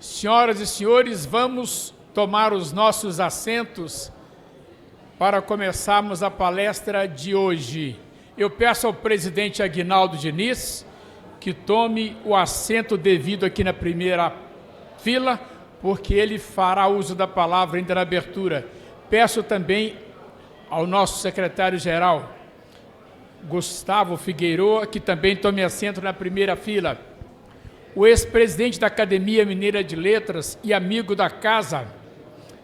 Senhoras e senhores, vamos tomar os nossos assentos para começarmos a palestra de hoje. Eu peço ao presidente Aguinaldo Diniz que tome o assento devido aqui na primeira fila, porque ele fará uso da palavra ainda na abertura. Peço também ao nosso secretário-geral, Gustavo Figueiredo, que também tome assento na primeira fila. O ex-presidente da Academia Mineira de Letras e amigo da casa,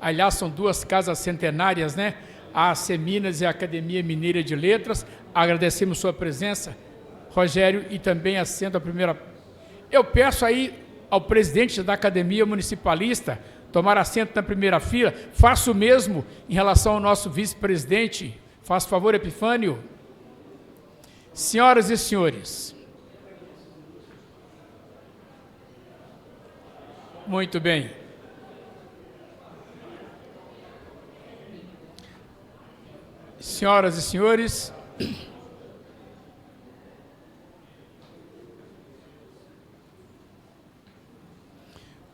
aliás, são duas casas centenárias, né? A Minas e a Academia Mineira de Letras. Agradecemos sua presença, Rogério, e também assento a primeira. Eu peço aí ao presidente da Academia Municipalista tomar assento na primeira fila. Faço o mesmo em relação ao nosso vice-presidente. Faça favor, Epifânio. Senhoras e senhores, muito bem. Senhoras e senhores,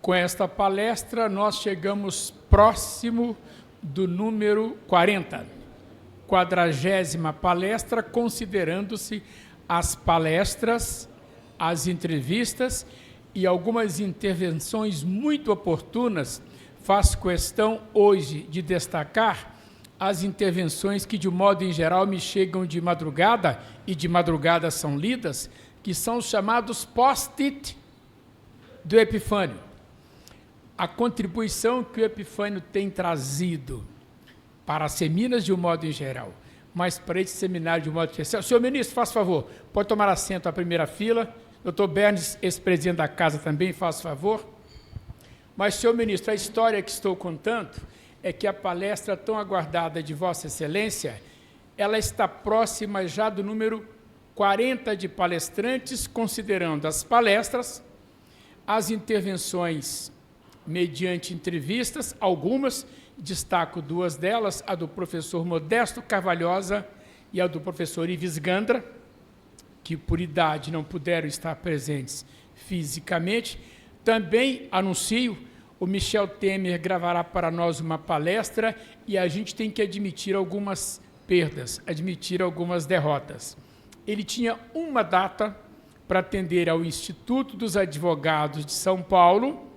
com esta palestra nós chegamos próximo do número 40, 40ª palestra, considerando-se as palestras, as entrevistas e algumas intervenções muito oportunas. Faço questão hoje de destacar as intervenções que, de um modo em geral, me chegam de madrugada, e de madrugada são lidas, que são os chamados post-it do Epifânio. A contribuição que o Epifânio tem trazido para as Minas, de um modo em geral, mas para esse seminário de um modo especial. Senhor ministro, faça favor, pode tomar assento à primeira fila. Doutor Bernes, ex-presidente da casa, também, faça favor. Mas, senhor ministro, a história que estou contando é que a palestra tão aguardada de Vossa Excelência, ela está próxima já do número 40 de palestrantes, considerando as palestras, as intervenções mediante entrevistas, algumas, destaco duas delas, a do professor Modesto Carvalhosa e a do professor Ives Gandra, que por idade não puderam estar presentes fisicamente. Também anuncio, o Michel Temer gravará para nós uma palestra e a gente tem que admitir algumas perdas, admitir algumas derrotas. Ele tinha uma data para atender ao Instituto dos Advogados de São Paulo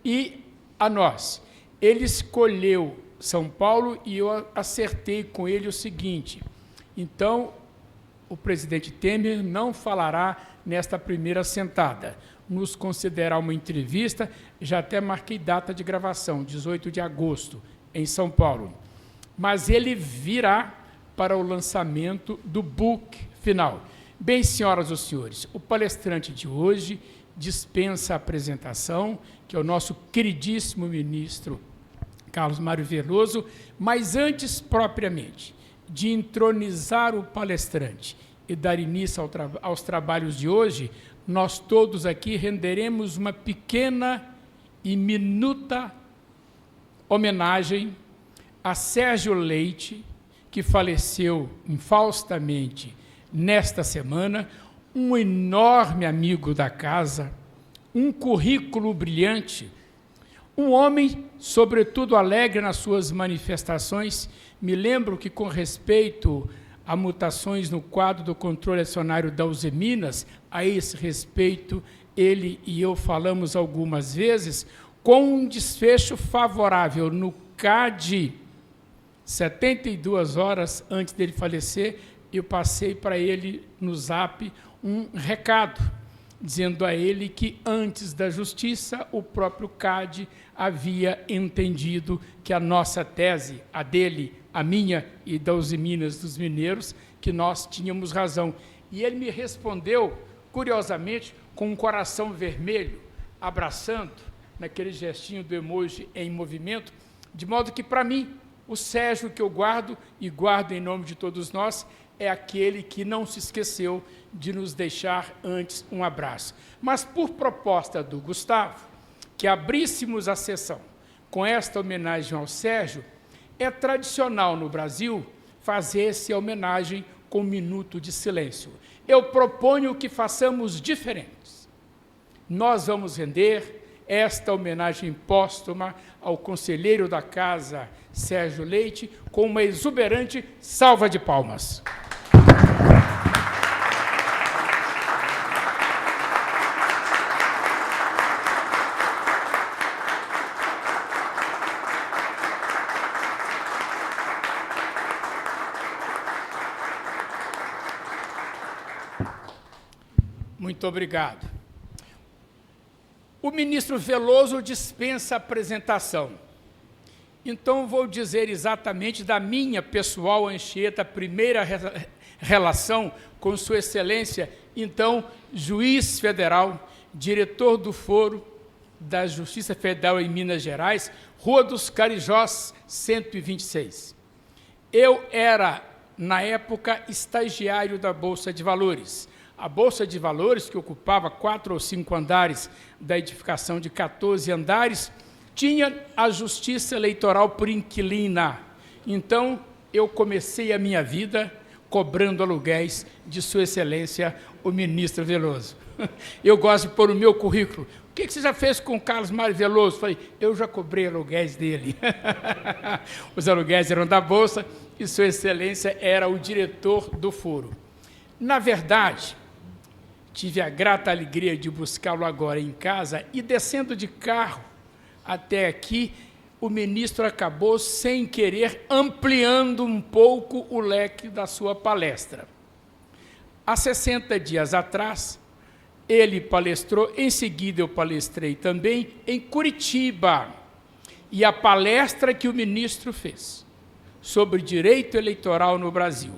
e a nós. Ele escolheu São Paulo e eu acertei com ele o seguinte: então, o presidente Temer não falará nesta primeira sentada, nos considerar uma entrevista. Já até marquei data de gravação, 18 de agosto, em São Paulo. Mas ele virá para o lançamento do book final. Bem, senhoras e senhores, o palestrante de hoje dispensa a apresentação, que é o nosso queridíssimo ministro Carlos Mário Veloso, mas antes, propriamente, de entronizar o palestrante e dar início aos trabalhos de hoje, nós todos aqui renderemos uma pequena e minuta homenagem a Sérgio Leite, que faleceu infaustamente nesta semana, um enorme amigo da casa, um currículo brilhante, um homem, sobretudo, alegre nas suas manifestações. Me lembro que, com respeito a mutações no quadro do controle acionário da Minas, a esse respeito, ele e eu falamos algumas vezes, com um desfecho favorável no CAD, 72 horas antes dele falecer, eu passei para ele no Zap um recado, dizendo a ele que, antes da justiça, o próprio CAD havia entendido que a nossa tese, a dele, a minha e da Minas dos mineiros, que nós tínhamos razão. E ele me respondeu, curiosamente, com um coração vermelho, abraçando, naquele gestinho do emoji em movimento, de modo que, para mim, o Sérgio que eu guardo, e guardo em nome de todos nós, é aquele que não se esqueceu de nos deixar antes um abraço. Mas, por proposta do Gustavo, que abríssemos a sessão com esta homenagem ao Sérgio, é tradicional no Brasil fazer essa homenagem com um minuto de silêncio. Eu proponho que façamos diferentes. Nós vamos render esta homenagem póstuma ao conselheiro da Casa, Sérgio Leite, com uma exuberante salva de palmas. Muito obrigado. O ministro Veloso dispensa apresentação. Então, vou dizer exatamente da minha pessoal Anchieta, primeira relação com Sua Excelência, então, juiz federal, diretor do Foro da Justiça Federal em Minas Gerais, Rua dos Carijós, 126. Eu era, na época, estagiário da Bolsa de Valores. A Bolsa de Valores, que ocupava 4 ou 5 andares da edificação de 14 andares, tinha a justiça eleitoral por inquilina. Então, eu comecei a minha vida cobrando aluguéis de Sua Excelência, o ministro Veloso. Eu gosto de pôr no meu currículo. O que você já fez com o Carlos Mário Veloso? Falei, eu já cobrei aluguéis dele. Os aluguéis eram da Bolsa e Sua Excelência era o diretor do Foro. Na verdade, tive a grata alegria de buscá-lo agora em casa e, descendo de carro até aqui, o ministro acabou, sem querer, ampliando um pouco o leque da sua palestra. Há 60 dias atrás, ele palestrou, em seguida eu palestrei também, em Curitiba. E a palestra que o ministro fez sobre direito eleitoral no Brasil,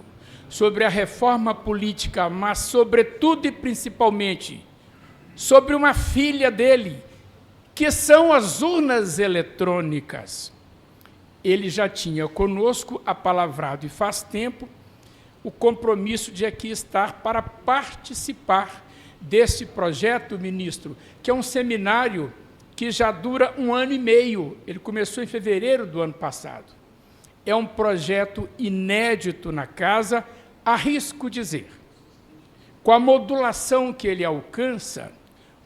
sobre a reforma política, mas, sobretudo e principalmente, sobre uma filha dele, que são as urnas eletrônicas. Ele já tinha conosco apalavrado, e faz tempo, o compromisso de aqui estar para participar deste projeto, ministro, que é um seminário que já dura 1 ano e meio. Ele começou em fevereiro do ano passado. É um projeto inédito na Casa, arrisco dizer, com a modulação que ele alcança,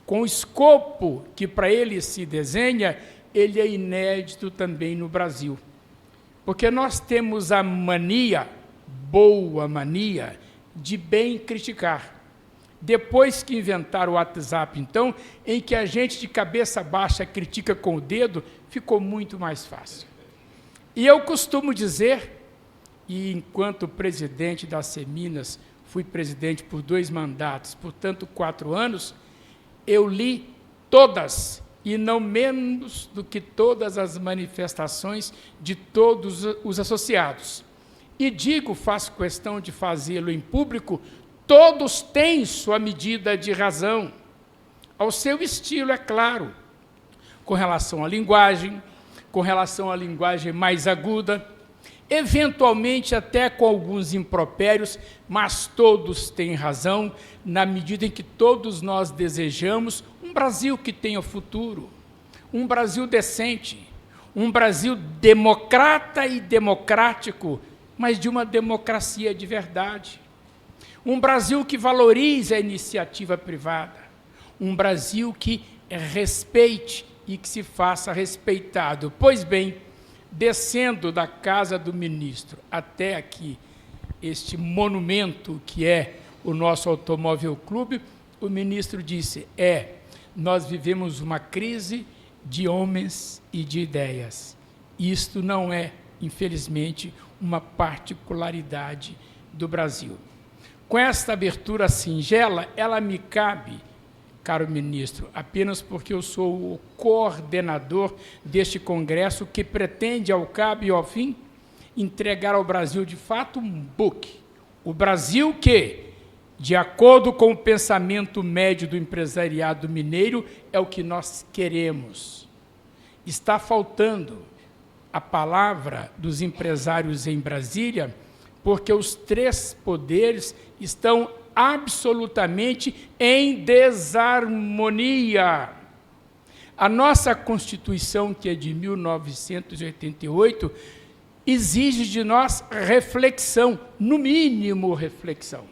com o escopo que para ele se desenha, ele é inédito também no Brasil. Porque nós temos a mania, boa mania, de bem criticar. Depois que inventaram o WhatsApp, então, em que a gente de cabeça baixa critica com o dedo, ficou muito mais fácil. E eu costumo dizer, e enquanto presidente da Seminas, fui presidente por 2 mandatos, portanto 4 anos, eu li todas, e não menos do que todas as manifestações de todos os associados. E digo, faço questão de fazê-lo em público, todos têm sua medida de razão, ao seu estilo, é claro, com relação à linguagem mais aguda, eventualmente até com alguns impropérios, mas todos têm razão, na medida em que todos nós desejamos um Brasil que tenha futuro, um Brasil decente, um Brasil democrata e democrático, mas de uma democracia de verdade. Um Brasil que valorize a iniciativa privada, um Brasil que respeite e que se faça respeitado. Pois bem, descendo da casa do ministro até aqui, este monumento que é o nosso Automóvel Clube, o ministro disse, nós vivemos uma crise de homens e de ideias. Isto não é, infelizmente, uma particularidade do Brasil. Com esta abertura singela, ela me cabe, caro ministro, apenas porque eu sou o coordenador deste congresso que pretende, ao cabo e ao fim, entregar ao Brasil, de fato, um book. O Brasil que, de acordo com o pensamento médio do empresariado mineiro, é o que nós queremos. Está faltando a palavra dos empresários em Brasília, porque os 3 poderes estão absolutamente em desarmonia. A nossa Constituição, que é de 1988, exige de nós reflexão, no mínimo reflexão.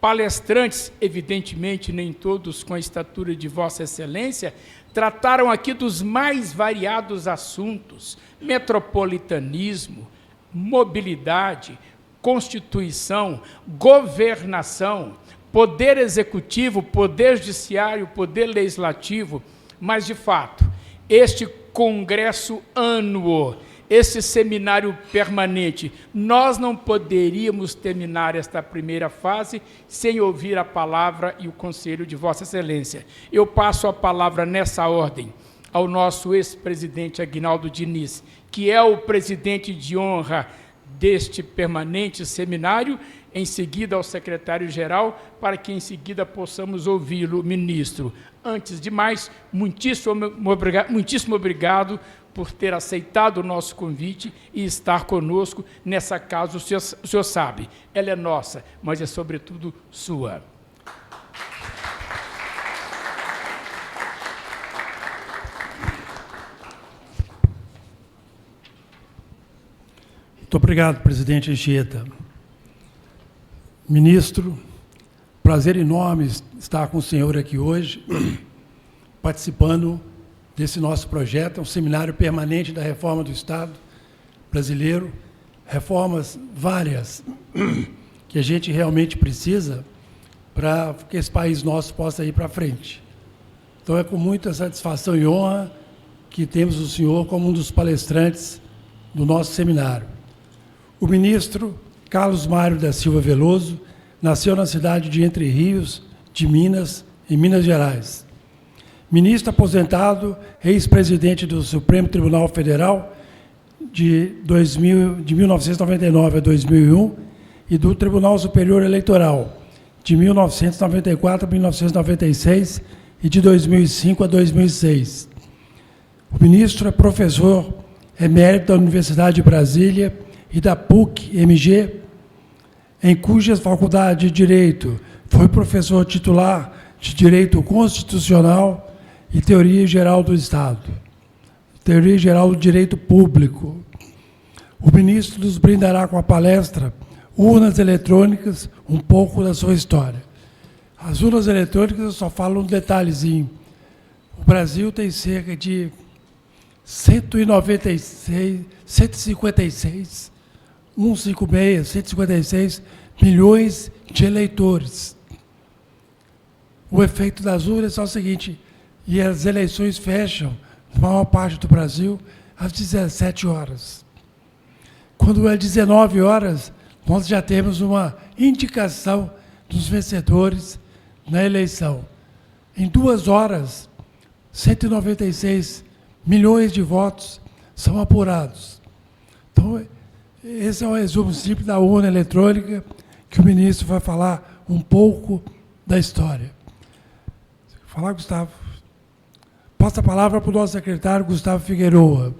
palestrantes, evidentemente nem todos com a estatura de Vossa Excelência, trataram aqui dos mais variados assuntos: metropolitanismo, mobilidade, Constituição, governação, poder executivo, poder judiciário, poder legislativo. Mas, de fato, este congresso anuo, esse seminário permanente, nós não poderíamos terminar esta primeira fase sem ouvir a palavra e o conselho de Vossa Excelência. Eu passo a palavra nessa ordem ao nosso ex-presidente Aguinaldo Diniz, que é o presidente de honra deste permanente seminário, em seguida ao secretário-geral, para que em seguida possamos ouvi-lo, ministro. Antes de mais, muitíssimo obrigado por ter aceitado o nosso convite e estar conosco nessa casa. O senhor sabe, ela é nossa, mas é sobretudo sua. Muito obrigado, presidente Anchieta. Ministro, prazer enorme estar com o senhor aqui hoje, participando desse nosso projeto, um seminário permanente da reforma do Estado brasileiro, reformas várias que a gente realmente precisa para que esse país nosso possa ir para frente. Então, é com muita satisfação e honra que temos o senhor como um dos palestrantes do nosso seminário. O ministro Carlos Mário da Silva Veloso nasceu na cidade de Entre Rios, de Minas, em Minas Gerais. Ministro aposentado, ex-presidente do Supremo Tribunal Federal de 1999 a 2001 e do Tribunal Superior Eleitoral de 1994 a 1996 e de 2005 a 2006. O ministro é professor emérito da Universidade de Brasília e da PUC-MG, em cujas faculdades de Direito foi professor titular de Direito Constitucional e Teoria Geral do Estado, Teoria Geral do Direito Público. O ministro nos brindará com a palestra Urnas Eletrônicas, um pouco da sua história. As urnas eletrônicas, eu só falo um detalhezinho. O Brasil tem cerca de 156 milhões de eleitores. O efeito das urnas é o seguinte, e as eleições fecham, na maior parte do Brasil, às 17 horas. Quando é 19 horas, nós já temos uma indicação dos vencedores na eleição. Em 2 horas, 196 milhões de votos são apurados. Então, esse é um resumo simples da urna eletrônica, que o ministro vai falar um pouco da história. Falar, Gustavo. Passo a palavra para o nosso secretário, Gustavo Figueroa.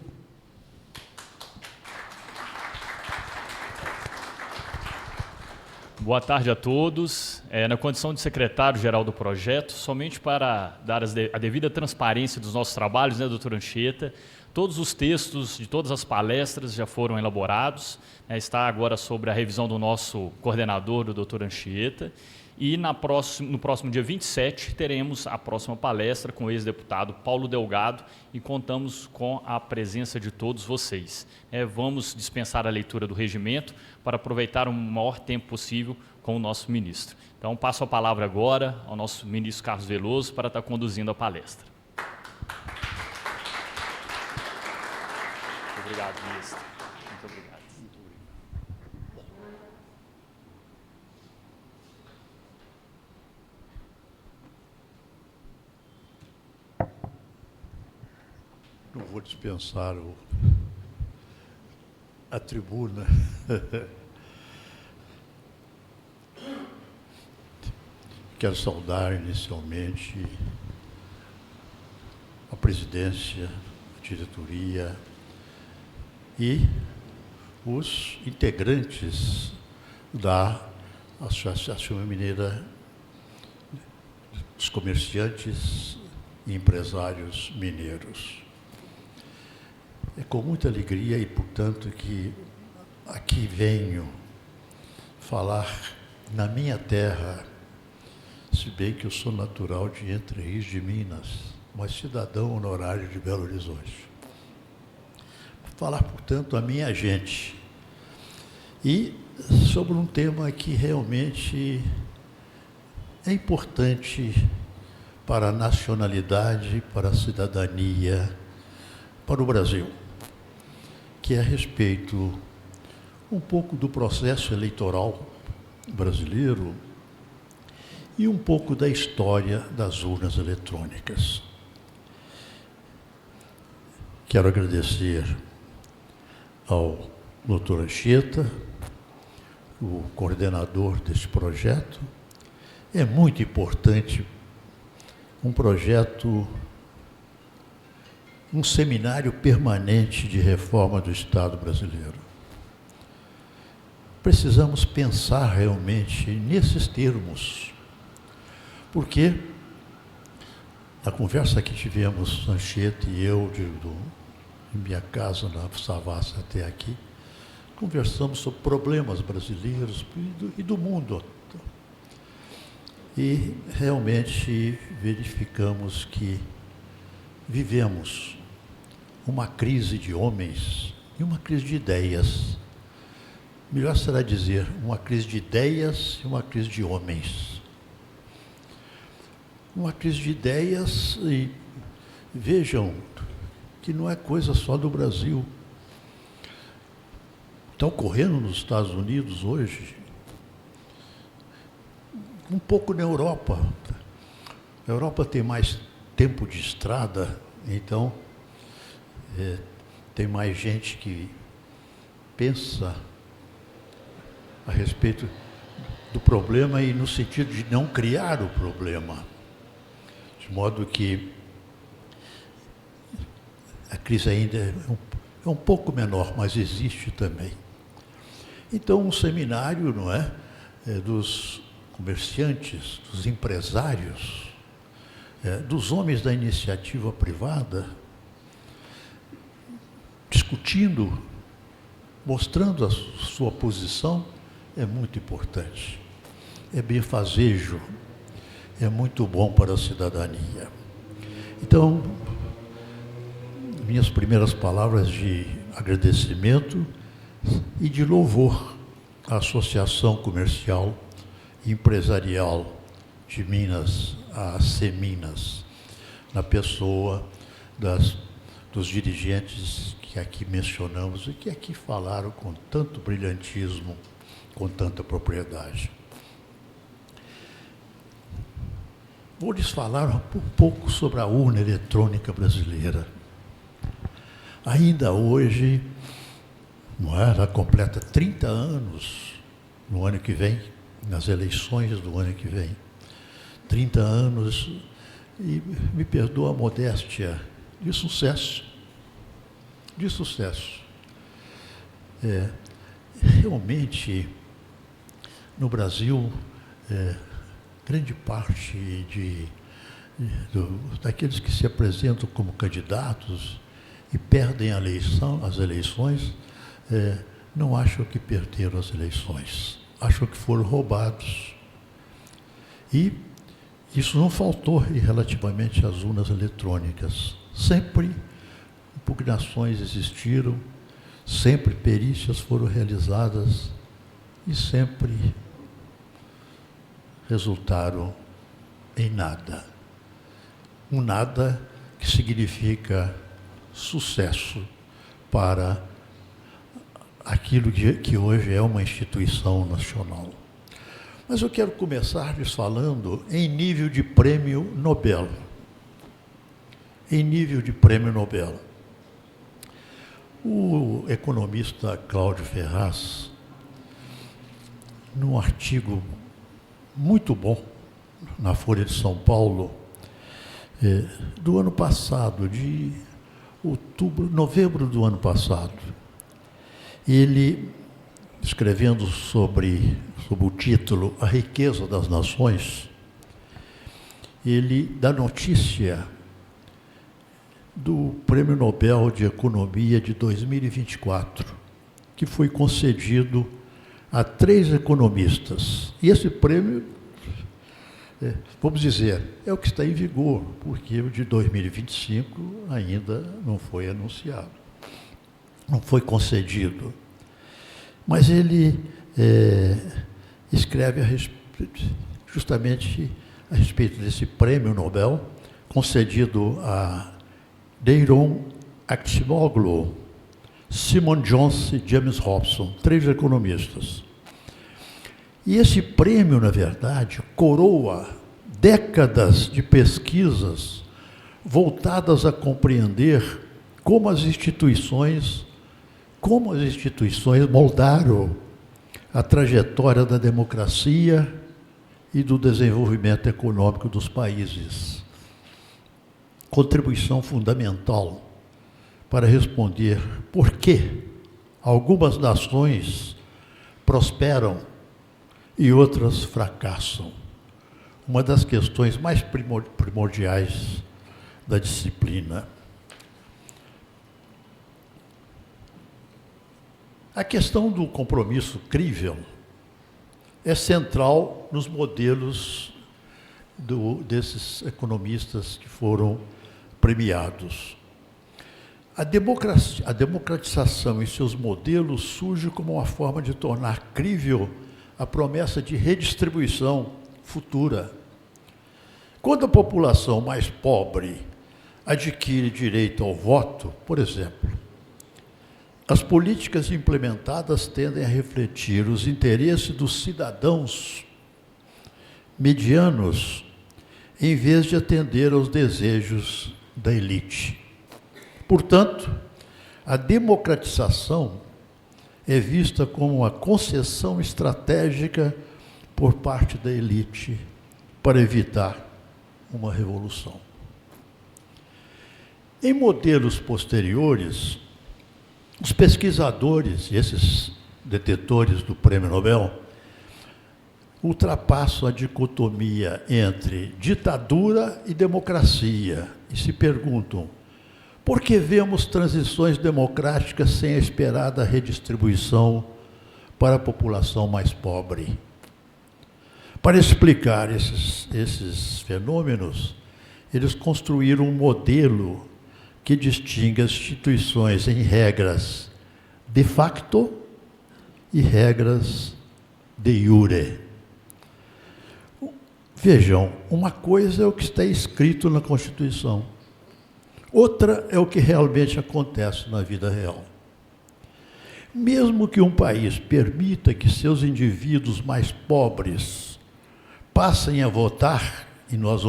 Boa tarde a todos. Na condição de secretário-geral do projeto, somente para dar a devida transparência dos nossos trabalhos, né, doutor Anchieta, todos os textos de todas as palestras já foram elaborados, está agora sobre a revisão do nosso coordenador, do doutor Anchieta, e no próximo dia 27 teremos a próxima palestra com o ex-deputado Paulo Delgado e contamos com a presença de todos vocês. Vamos dispensar a leitura do regimento para aproveitar o maior tempo possível com o nosso ministro. Então, passo a palavra agora ao nosso ministro Carlos Veloso para estar conduzindo a palestra. Muito obrigado, ministro. Muito obrigado. Não vou dispensar a tribuna. Quero saudar inicialmente a presidência, a diretoria e os integrantes da Associação Mineira dos Comerciantes e Empresários Mineiros. É com muita alegria e, portanto, que aqui venho falar na minha terra, se bem que eu sou natural de Entre Rios de Minas, mas cidadão honorário de Belo Horizonte. Vou falar, portanto, a minha gente. E sobre um tema que realmente é importante para a nacionalidade, para a cidadania, para o Brasil, que é a respeito um pouco do processo eleitoral brasileiro e um pouco da história das urnas eletrônicas. Quero agradecer ao Dr. Anchieta, o coordenador desse projeto. É muito importante um projeto, um seminário permanente de reforma do Estado brasileiro. Precisamos pensar realmente nesses termos, porque na conversa que tivemos, Anchieta e eu, em minha casa, na Savassi até aqui, conversamos sobre problemas brasileiros e do mundo. E realmente verificamos que vivemos uma crise de homens e uma crise de ideias. Melhor será dizer, uma crise de ideias e uma crise de homens. Uma crise de ideias, e vejam que não é coisa só do Brasil. Está ocorrendo nos Estados Unidos hoje, um pouco na Europa. A Europa tem mais tempo de estrada, então tem mais gente que pensa a respeito do problema e no sentido de não criar o problema. De modo que a crise ainda é um pouco menor, mas existe também. Então, um seminário, não é, dos comerciantes, dos empresários, dos homens da iniciativa privada, discutindo, mostrando a sua posição, é muito importante. É benfazejo, é muito bom para a cidadania. Então, minhas primeiras palavras de agradecimento e de louvor à Associação Comercial e Empresarial de Minas, a Seminas, na pessoa dos dirigentes que aqui mencionamos e que aqui falaram com tanto brilhantismo, com tanta propriedade. Vou lhes falar um pouco sobre a urna eletrônica brasileira. Ainda hoje, não é? Ela completa 30 anos no ano que vem, nas eleições do ano que vem. 30 anos, e me perdoa a modéstia, de sucesso. De sucesso. Realmente, no Brasil, grande parte daqueles que se apresentam como candidatos e perdem as eleições, não acham que perderam as eleições, acham que foram roubados. E isso não faltou relativamente às urnas eletrônicas. Sempre impugnações existiram, sempre perícias foram realizadas e sempre resultaram em nada. Um nada que significa sucesso para aquilo que hoje é uma instituição nacional. Mas eu quero começar lhes falando em nível de prêmio Nobel. Em nível de prêmio Nobel. O economista Cláudio Ferraz, num artigo muito bom na Folha de São Paulo, do ano passado, de novembro do ano passado, ele, escrevendo sob o título A Riqueza das Nações, ele dá notícia do Prêmio Nobel de Economia de 2024, que foi concedido a 3 economistas. E esse prêmio vamos dizer, é o que está em vigor, porque o de 2025 ainda não foi anunciado, não foi concedido. Mas ele escreve justamente a respeito desse prêmio Nobel concedido a Daron Acemoglu, Simon Jones e James Hobson, 3 economistas. E esse prêmio, na verdade, coroa décadas de pesquisas voltadas a compreender como as instituições moldaram a trajetória da democracia e do desenvolvimento econômico dos países. Contribuição fundamental para responder por que algumas nações prosperam e outras fracassam. Uma das questões mais primordiais da disciplina. A questão do compromisso crível é central nos modelos desses economistas que foram premiados. A democratização e seus modelos surge como uma forma de tornar crível a promessa de redistribuição futura. Quando a população mais pobre adquire direito ao voto, por exemplo, as políticas implementadas tendem a refletir os interesses dos cidadãos medianos, em vez de atender aos desejos da elite. Portanto, a democratização é vista como uma concessão estratégica por parte da elite para evitar uma revolução. Em modelos posteriores, os pesquisadores, esses detetores do Prêmio Nobel, ultrapassam a dicotomia entre ditadura e democracia e se perguntam: por que vemos transições democráticas sem a esperada redistribuição para a população mais pobre? Para explicar esses fenômenos, eles construíram um modelo que distingue as instituições em regras de facto e regras de iure. Vejam, uma coisa é o que está escrito na Constituição, outra é o que realmente acontece na vida real. Mesmo que um país permita que seus indivíduos mais pobres passem a votar, e nós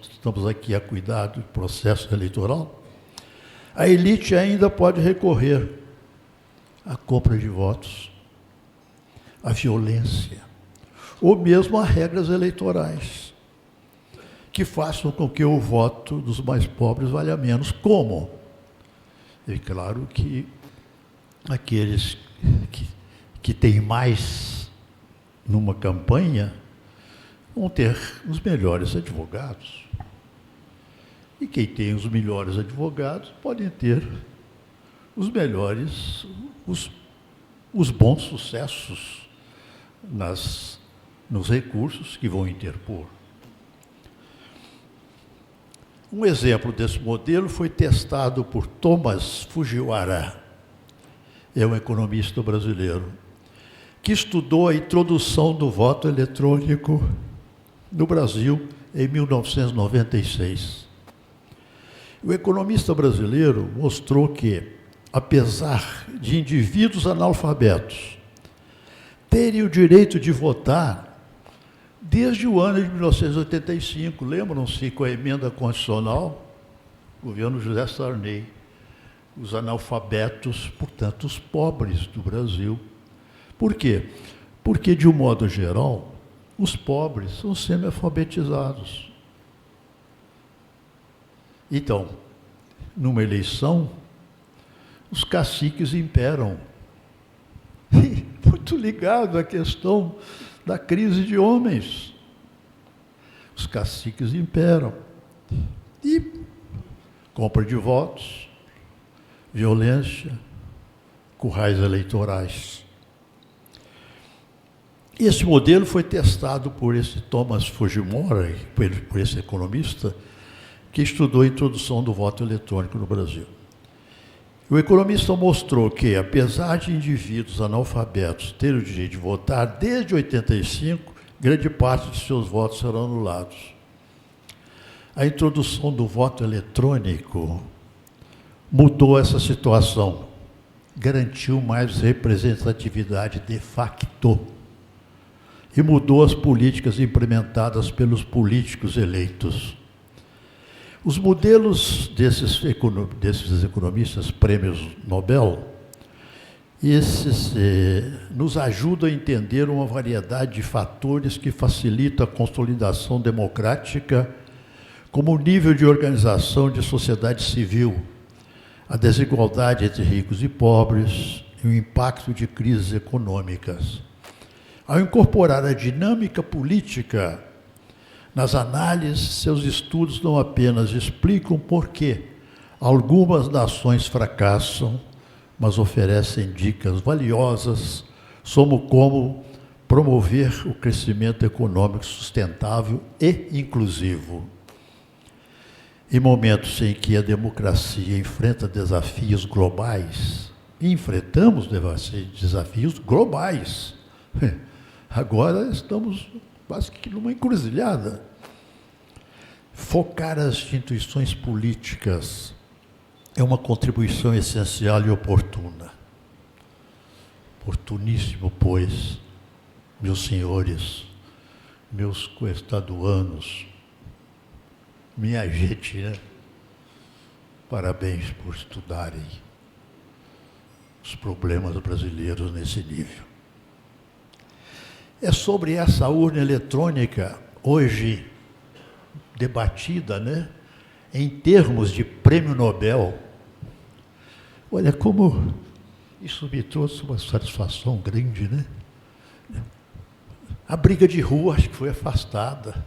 estamos aqui a cuidar do processo eleitoral, a elite ainda pode recorrer à compra de votos, à violência, ou mesmo a regras eleitorais, que façam com que o voto dos mais pobres valha menos. Como? É claro que aqueles que têm mais numa campanha vão ter os melhores advogados. E quem tem os melhores advogados podem ter os melhores, os bons sucessos nos recursos que vão interpor. Um exemplo desse modelo foi testado por Thomas Fujiwara, é um economista brasileiro, que estudou a introdução do voto eletrônico no Brasil em 1996. O economista brasileiro mostrou que, apesar de indivíduos analfabetos terem o direito de votar desde o ano de 1985, lembram-se, com a emenda constitucional, governo José Sarney, os analfabetos, portanto, os pobres do Brasil. Por quê? Porque, de um modo geral, os pobres são semi-alfabetizados. Então, numa eleição, os caciques imperam. E muito ligado à questão da crise de homens. Os caciques imperam. E compra de votos, violência, currais eleitorais. Esse modelo foi testado por esse Thomas Fujimori, por esse economista, que estudou a introdução do voto eletrônico no Brasil. O economista mostrou que, apesar de indivíduos analfabetos terem o direito de votar, desde 85, grande parte de seus votos serão anulados. A introdução do voto eletrônico mudou essa situação, garantiu mais representatividade de facto e mudou as políticas implementadas pelos políticos eleitos. Os modelos desses economistas, prêmios Nobel, nos ajudam a entender uma variedade de fatores que facilitam a consolidação democrática, como o nível de organização de sociedade civil, a desigualdade entre ricos e pobres e o impacto de crises econômicas. Ao incorporar a dinâmica política nas análises, seus estudos não apenas explicam por que algumas nações fracassam, mas oferecem dicas valiosas sobre como promover o crescimento econômico sustentável e inclusivo. Em momentos em que a democracia enfrenta desafios globais, e enfrentamos desafios globais, agora estamos quase que numa encruzilhada. Focar as instituições políticas é uma contribuição essencial e oportuna. Oportuníssimo, pois, meus senhores, meus coestaduanos, minha gente, né? Parabéns por estudarem os problemas brasileiros nesse nível. É sobre essa urna eletrônica, hoje debatida, né, em termos de prêmio Nobel. Olha como isso me trouxe uma satisfação grande, né? A briga de rua acho que foi afastada.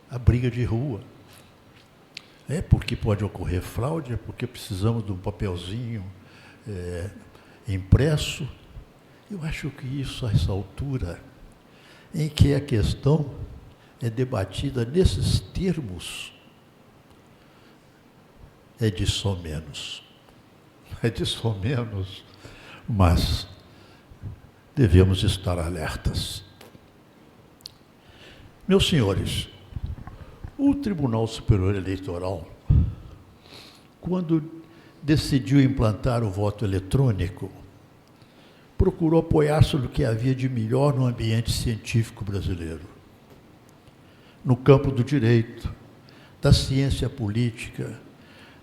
A briga de rua. É porque pode ocorrer fraude, é porque precisamos de um papelzinho impresso. Eu acho que isso, a essa altura, em que a questão é debatida nesses termos, é de somenos. É de somenos, mas devemos estar alertas. Meus senhores, o Tribunal Superior Eleitoral, quando decidiu implantar o voto eletrônico, procurou apoiar-se no que havia de melhor no ambiente científico brasileiro, no campo do direito, da ciência política,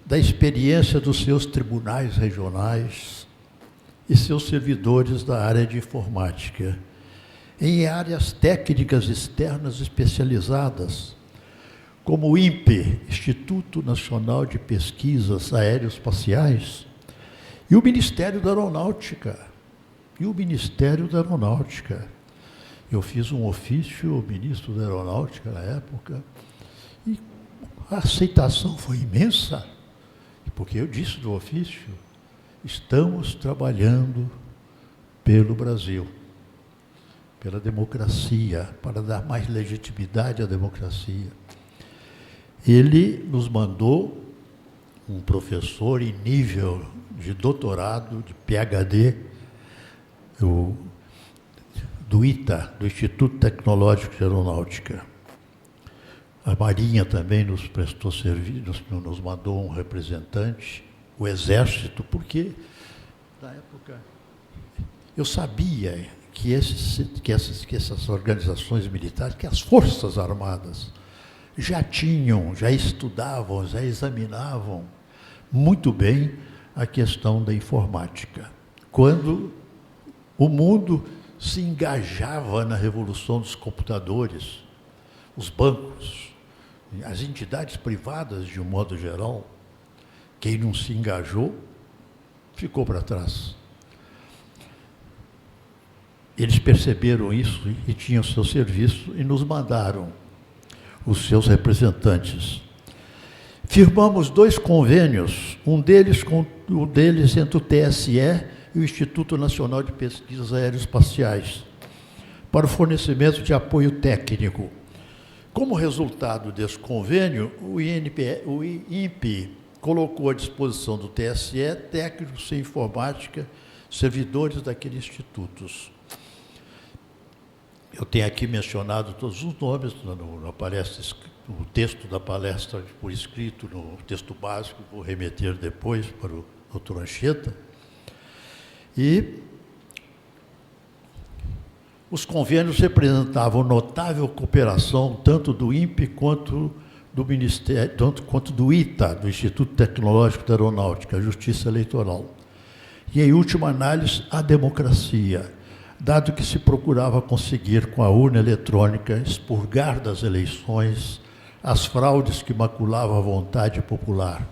da experiência dos seus tribunais regionais e seus servidores da área de informática, em áreas técnicas externas especializadas, como o INPE, Instituto Nacional de Pesquisas Aeroespaciais, e o Ministério da Aeronáutica. Eu fiz um ofício ao ministro da Aeronáutica na época, e a aceitação foi imensa, porque eu disse no ofício, estamos trabalhando pelo Brasil, pela democracia, para dar mais legitimidade à democracia. Ele nos mandou um professor em nível de doutorado, de PhD, do ITA, do Instituto Tecnológico de Aeronáutica. A Marinha também nos prestou serviço, nos mandou um representante, o Exército, porque, na época, eu sabia que essas organizações militares, que as Forças Armadas, já estudavam, já examinavam muito bem a questão da informática. Quando o mundo se engajava na revolução dos computadores, os bancos, as entidades privadas, de um modo geral, quem não se engajou, ficou para trás. Eles perceberam isso e tinham seu serviço e nos mandaram os seus representantes. Firmamos 2 convênios, um deles entre o TSE e o Instituto Nacional de Pesquisas Aeroespaciais, para o fornecimento de apoio técnico. Como resultado desse convênio, o INPE colocou à disposição do TSE técnicos em informática, servidores daqueles institutos. Eu tenho aqui mencionado todos os nomes, não aparece o texto da palestra por escrito, no texto básico, vou remeter depois para o doutor Anchieta. E os convênios representavam notável cooperação tanto do INPE quanto do Ministério, tanto quanto do ITA, do Instituto Tecnológico da Aeronáutica, a Justiça Eleitoral. E, em última análise, a democracia, dado que se procurava conseguir com a urna eletrônica expurgar das eleições as fraudes que maculavam a vontade popular.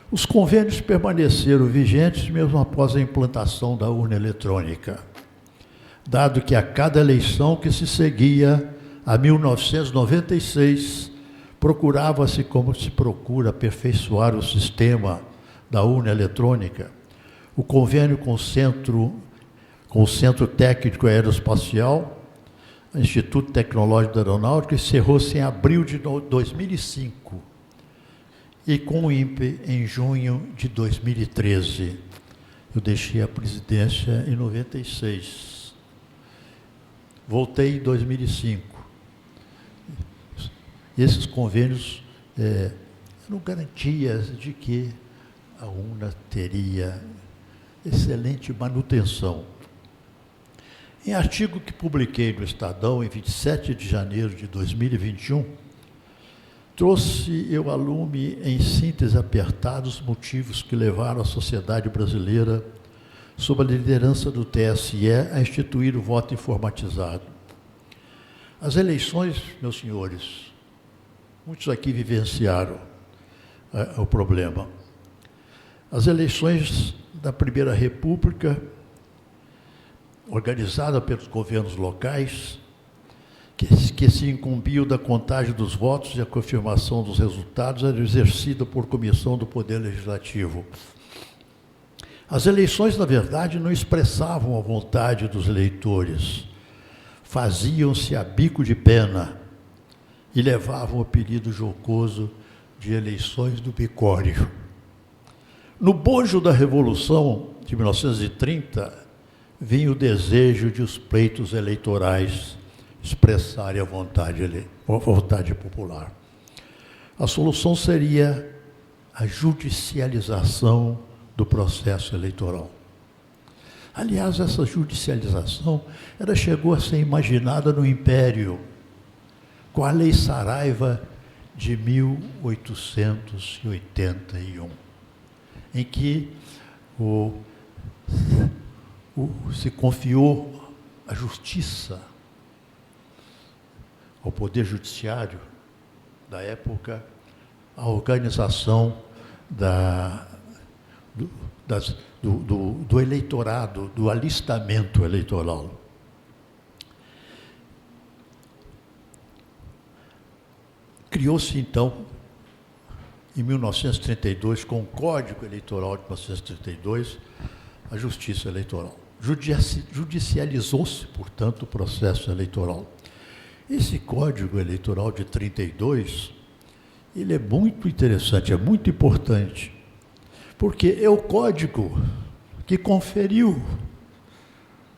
Os convênios permaneceram vigentes mesmo após a implantação da urna eletrônica, dado que a cada eleição que se seguia a 1996, procurava-se, como se procura, aperfeiçoar o sistema da urna eletrônica. O convênio com o Centro Técnico Aeroespacial, Instituto Tecnológico da Aeronáutica, encerrou-se em abril de 2005 e com o INPE em junho de 2013. Eu deixei a presidência em 96. Voltei em 2005. Esses convênios eram garantias de que a urna teria excelente manutenção. Em artigo que publiquei no Estadão, em 27 de janeiro de 2021, trouxe eu a lume, em síntese apertada, os motivos que levaram a sociedade brasileira, sob a liderança do TSE, a instituir o voto informatizado. As eleições, meus senhores, muitos aqui vivenciaram o problema. As eleições da Primeira República, organizada pelos governos locais, que se incumbiam da contagem dos votos e a confirmação dos resultados, era exercida por comissão do Poder Legislativo. As eleições, na verdade, não expressavam a vontade dos eleitores, faziam-se a bico de pena e levavam o apelido jocoso de eleições do bicórnio. No bojo da Revolução de 1930, vinha o desejo de os pleitos eleitorais expressarem a vontade popular. A solução seria a judicialização do processo eleitoral. Aliás, essa judicialização chegou a ser imaginada no Império, com a Lei Saraiva de 1881, em que se confiou a justiça ao Poder Judiciário da época, a organização do eleitorado, do alistamento eleitoral. Criou-se, então, em 1932, com o Código Eleitoral de 1932, a Justiça Eleitoral. Judicializou-se, portanto, o processo eleitoral. Esse Código Eleitoral de 32, ele é muito interessante, é muito importante, porque é o código que conferiu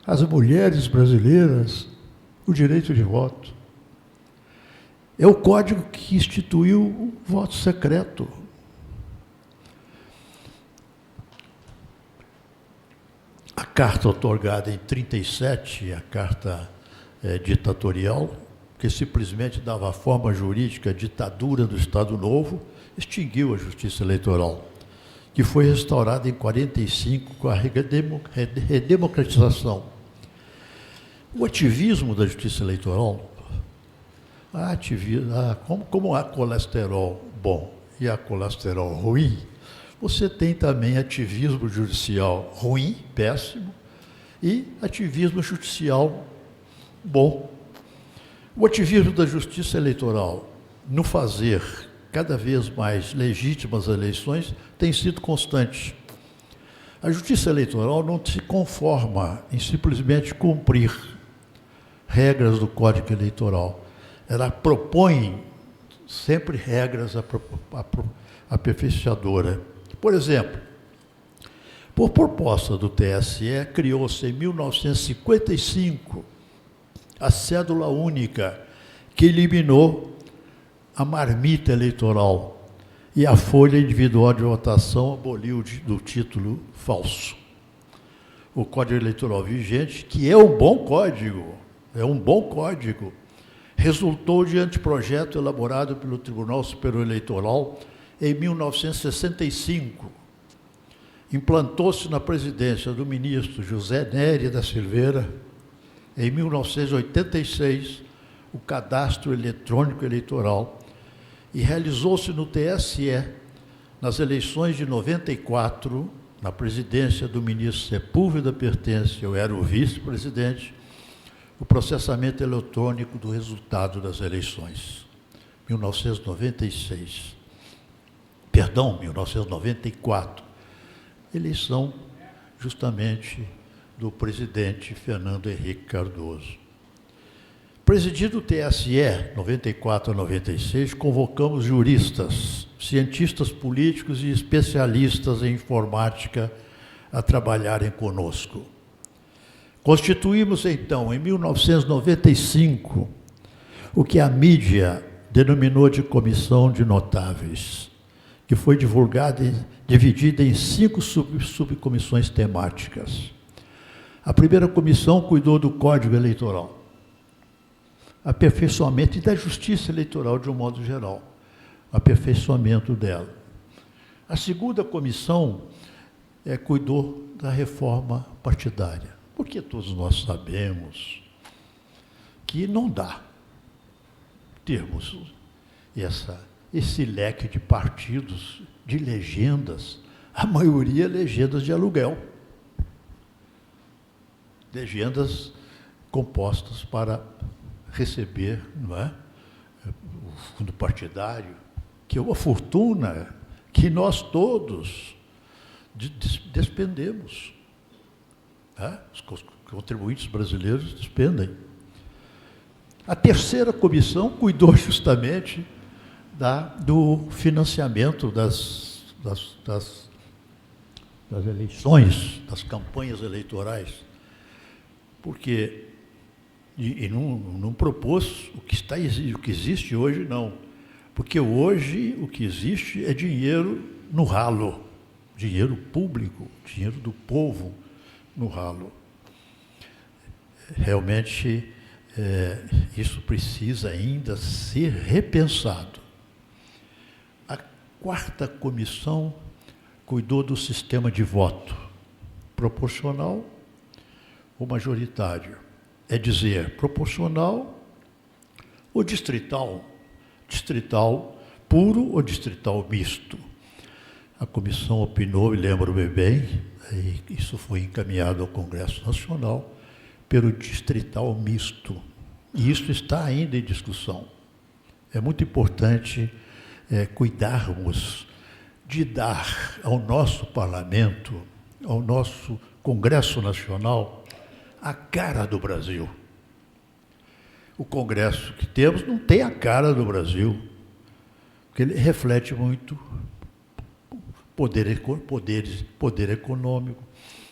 às mulheres brasileiras o direito de voto. É o código que instituiu o voto secreto. A carta outorgada em 37, a carta ditatorial, que simplesmente dava forma jurídica à ditadura do Estado Novo, extinguiu a Justiça Eleitoral, que foi restaurada em 45 com a redemocratização. O ativismo da Justiça Eleitoral, como há colesterol bom e há colesterol ruim, você tem também ativismo judicial ruim, péssimo, e ativismo judicial bom. O ativismo da Justiça Eleitoral no fazer cada vez mais legítimas as eleições tem sido constante. A Justiça Eleitoral não se conforma em simplesmente cumprir regras do Código Eleitoral. Ela propõe sempre regras aperfeiçoadoras. Por exemplo, por proposta do TSE, criou-se em 1955 a cédula única, que eliminou a marmita eleitoral e a folha individual de votação aboliu do título falso. O Código Eleitoral vigente, que é um bom código, resultou de anteprojeto elaborado pelo Tribunal Superior Eleitoral em 1965. Implantou-se na presidência do ministro José Nery da Silveira, em 1986, o cadastro eletrônico eleitoral e realizou-se no TSE, nas eleições de 94, na presidência do ministro Sepúlveda Pertence, eu era o vice-presidente, o processamento eletrônico do resultado das eleições. 1994. Eleição justamente do presidente Fernando Henrique Cardoso. Presidido o TSE, 94 a 96, convocamos juristas, cientistas políticos e especialistas em informática a trabalharem conosco. Constituímos, então, em 1995, o que a mídia denominou de Comissão de Notáveis, que foi dividida em 5 subcomissões temáticas. A primeira comissão cuidou do Código Eleitoral, aperfeiçoamento e da Justiça Eleitoral de um modo geral, aperfeiçoamento dela. A segunda comissão cuidou da reforma partidária, porque todos nós sabemos que não dá termos esse leque de partidos, de legendas, a maioria legendas de aluguel. Legendas compostas para receber, não é, o fundo partidário, que é uma fortuna que nós todos despendemos. Os contribuintes brasileiros despendem. A terceira comissão cuidou justamente do financiamento das eleições, das campanhas eleitorais, porque não propôs o que existe hoje, não. Porque hoje o que existe é dinheiro no ralo, dinheiro público, dinheiro do povo no ralo. Realmente, isso precisa ainda ser repensado. A quarta comissão cuidou do sistema de voto, proporcional ou majoritário. É dizer, proporcional ou distrital, distrital puro ou distrital misto. A comissão opinou, me lembro-me bem, e isso foi encaminhado ao Congresso Nacional, pelo distrital misto. E isso está ainda em discussão. É muito importante cuidarmos de dar ao nosso parlamento, ao nosso Congresso Nacional, a cara do Brasil. O Congresso que temos não tem a cara do Brasil, porque ele reflete muito poder econômico,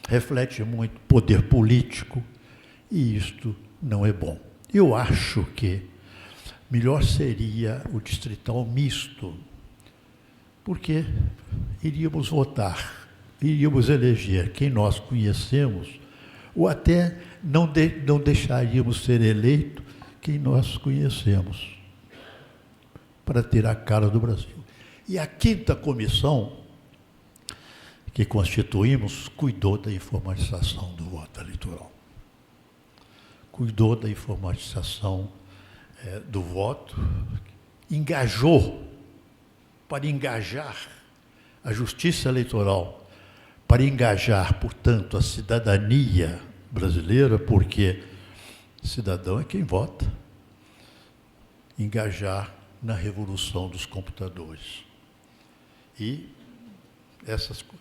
reflete muito poder político, e isto não é bom. Eu acho que melhor seria o distrital misto, porque iríamos votar, iríamos eleger quem nós conhecemos, ou até não deixaríamos ser eleito quem nós conhecemos, para ter a cara do Brasil. E a quinta comissão que constituímos cuidou da informatização do voto eleitoral. Cuidou da informatização do voto, engajou, para engajar a justiça eleitoral, para engajar, portanto, a cidadania brasileira, porque cidadão é quem vota, engajar na revolução dos computadores. E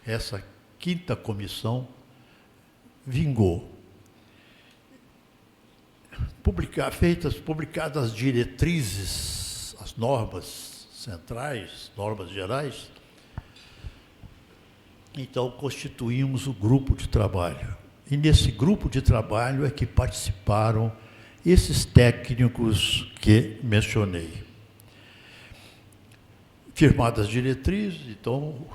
essa quinta comissão vingou. publicadas as diretrizes, as normas centrais, normas gerais, então constituímos o grupo de trabalho. E nesse grupo de trabalho é que participaram esses técnicos que mencionei. Firmadas as diretrizes, então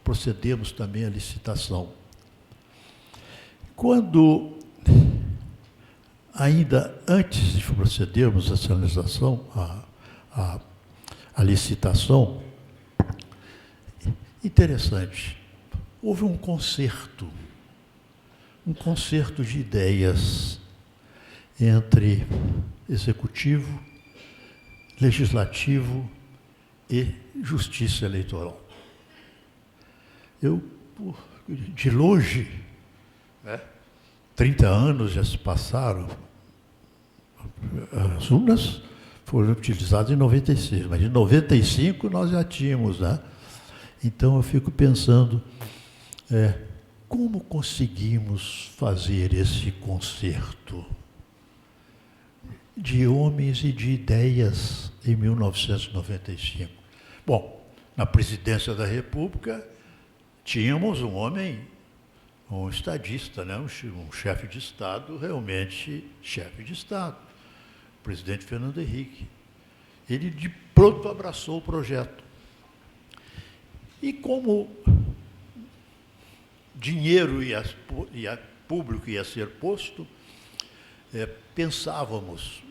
procedemos também à licitação. Quando, ainda antes de procedermos à licitação, a licitação, interessante, houve um concerto de ideias entre executivo, legislativo e justiça eleitoral. Eu, de longe, 30 anos já se passaram, as urnas foram utilizadas em 96, mas em 95 nós já tínhamos, né? Então eu fico pensando, como conseguimos fazer esse concerto de homens e de ideias em 1995? Bom, na presidência da República tínhamos um homem, um estadista, né? Um chefe de Estado, realmente chefe de Estado, o presidente Fernando Henrique. Ele de pronto abraçou o projeto. E como dinheiro público ia ser posto, pensávamos,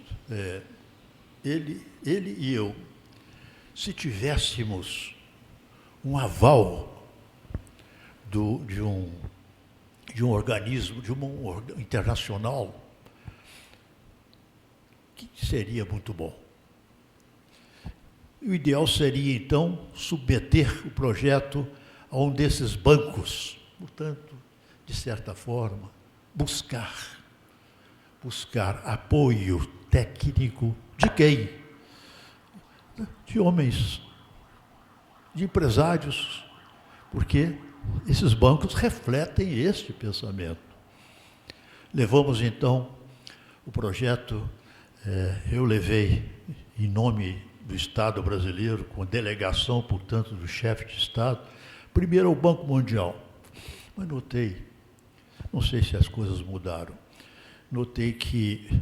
ele e eu, se tivéssemos um aval de um organismo, internacional, que seria muito bom. O ideal seria, então, submeter o projeto a um desses bancos, portanto, de certa forma, buscar apoio técnico de quem? De homens, de empresários, porque esses bancos refletem este pensamento. Levamos, então, o projeto, eu levei em nome do Estado brasileiro, com delegação, portanto, do chefe de Estado, primeiro ao Banco Mundial. Mas notei, não sei se as coisas mudaram, notei que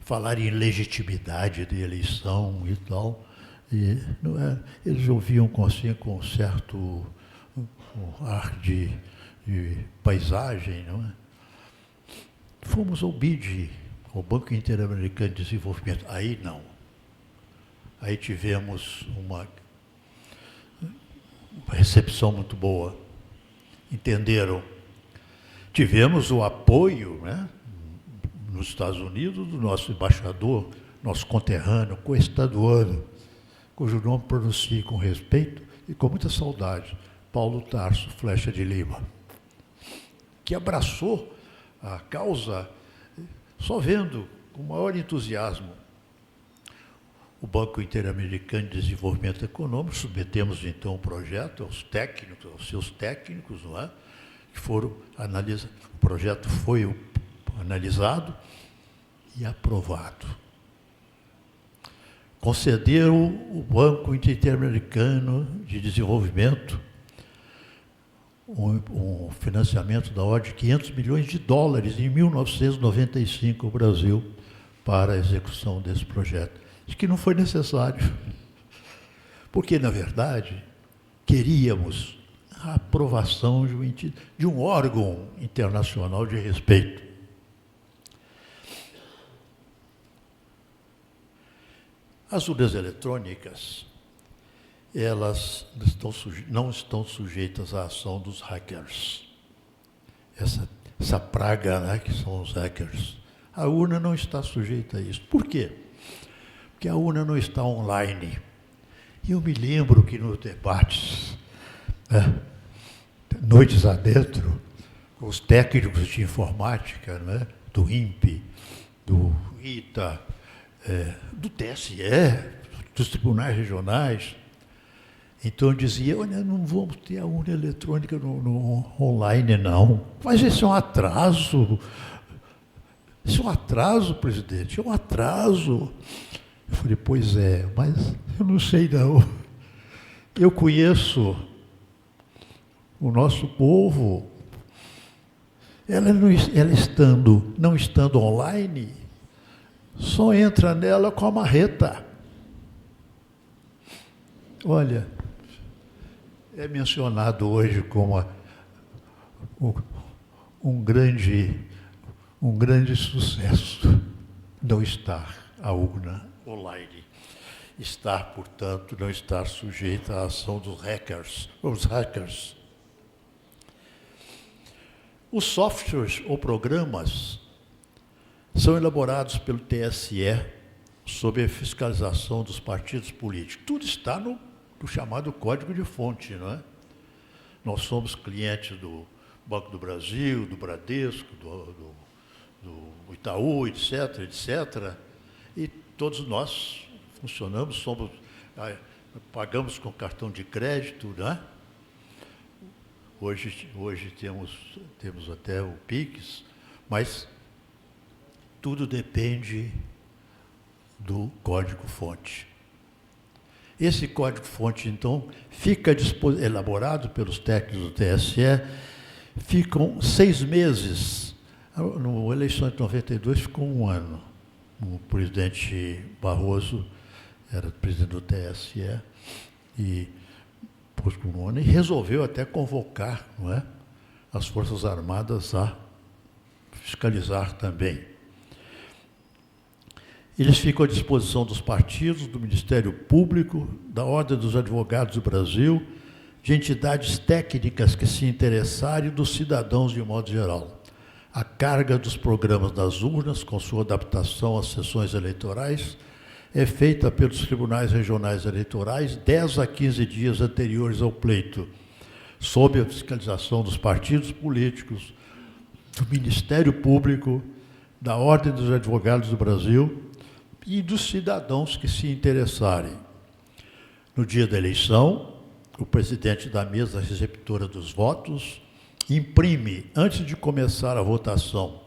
falar em legitimidade de eleição e tal, eles ouviam com um certo ar de paisagem, não é? Fomos ao BID, ao Banco Interamericano de Desenvolvimento. Aí não. Aí tivemos uma recepção muito boa. Entenderam? Tivemos o apoio, né, nos Estados Unidos, do nosso embaixador, nosso conterrâneo, coestaduano, cujo nome pronuncio com respeito e com muita saudade, Paulo Tarso Flecha de Lima, que abraçou a causa, só vendo com maior entusiasmo. O Banco Interamericano de Desenvolvimento Econômico, submetemos então o projeto aos seus técnicos, não é? Que foram analisados. O projeto foi analisado e aprovado. Concederam o Banco Interamericano de Desenvolvimento um financiamento da ordem de 500 milhões de dólares em 1995 ao Brasil para a execução desse projeto. Acho que não foi necessário, porque, na verdade, queríamos a aprovação de um órgão internacional de respeito. As urnas eletrônicas, elas não estão sujeitas à ação dos hackers. Essa praga, né, que são os hackers. A urna não está sujeita a isso. Por quê? Porque a urna não está online. E eu me lembro que nos debates, noites adentro, com os técnicos de informática, né, do INPE, do ITA, do TSE, dos tribunais regionais, então eu dizia, olha, não vamos ter a urna eletrônica no online, não. Mas isso é um atraso. Isso é um atraso, presidente, é um atraso. Eu falei, pois é, mas eu não sei não. Eu conheço o nosso povo. Ela não estando online, só entra nela com a marreta. Olha, é mencionado hoje como um grande sucesso não estar a urna online. Estar, portanto, não estar sujeita à ação dos hackers, os hackers. Os softwares ou programas são elaborados pelo TSE sob a fiscalização dos partidos políticos. Tudo está no chamado código de fonte, não é? Nós somos clientes do Banco do Brasil, do Bradesco, do Itaú, etc., etc. E todos nós funcionamos, pagamos com cartão de crédito, não é? Hoje temos até o Pix, mas tudo depende do código-fonte. Esse código-fonte, então, fica elaborado pelos técnicos do TSE, ficam 6 meses. Na eleição de 92 ficou 1 ano. O presidente Barroso era presidente do TSE e e resolveu até convocar, não é, as Forças Armadas a fiscalizar também. Eles ficam à disposição dos partidos, do Ministério Público, da Ordem dos Advogados do Brasil, de entidades técnicas que se interessarem e dos cidadãos de um modo geral. A carga dos programas das urnas, com sua adaptação às sessões eleitorais, é feita pelos tribunais regionais eleitorais 10 a 15 dias anteriores ao pleito, sob a fiscalização dos partidos políticos, do Ministério Público, da Ordem dos Advogados do Brasil e dos cidadãos que se interessarem. No dia da eleição, o presidente da mesa receptora dos votos imprime, antes de começar a votação,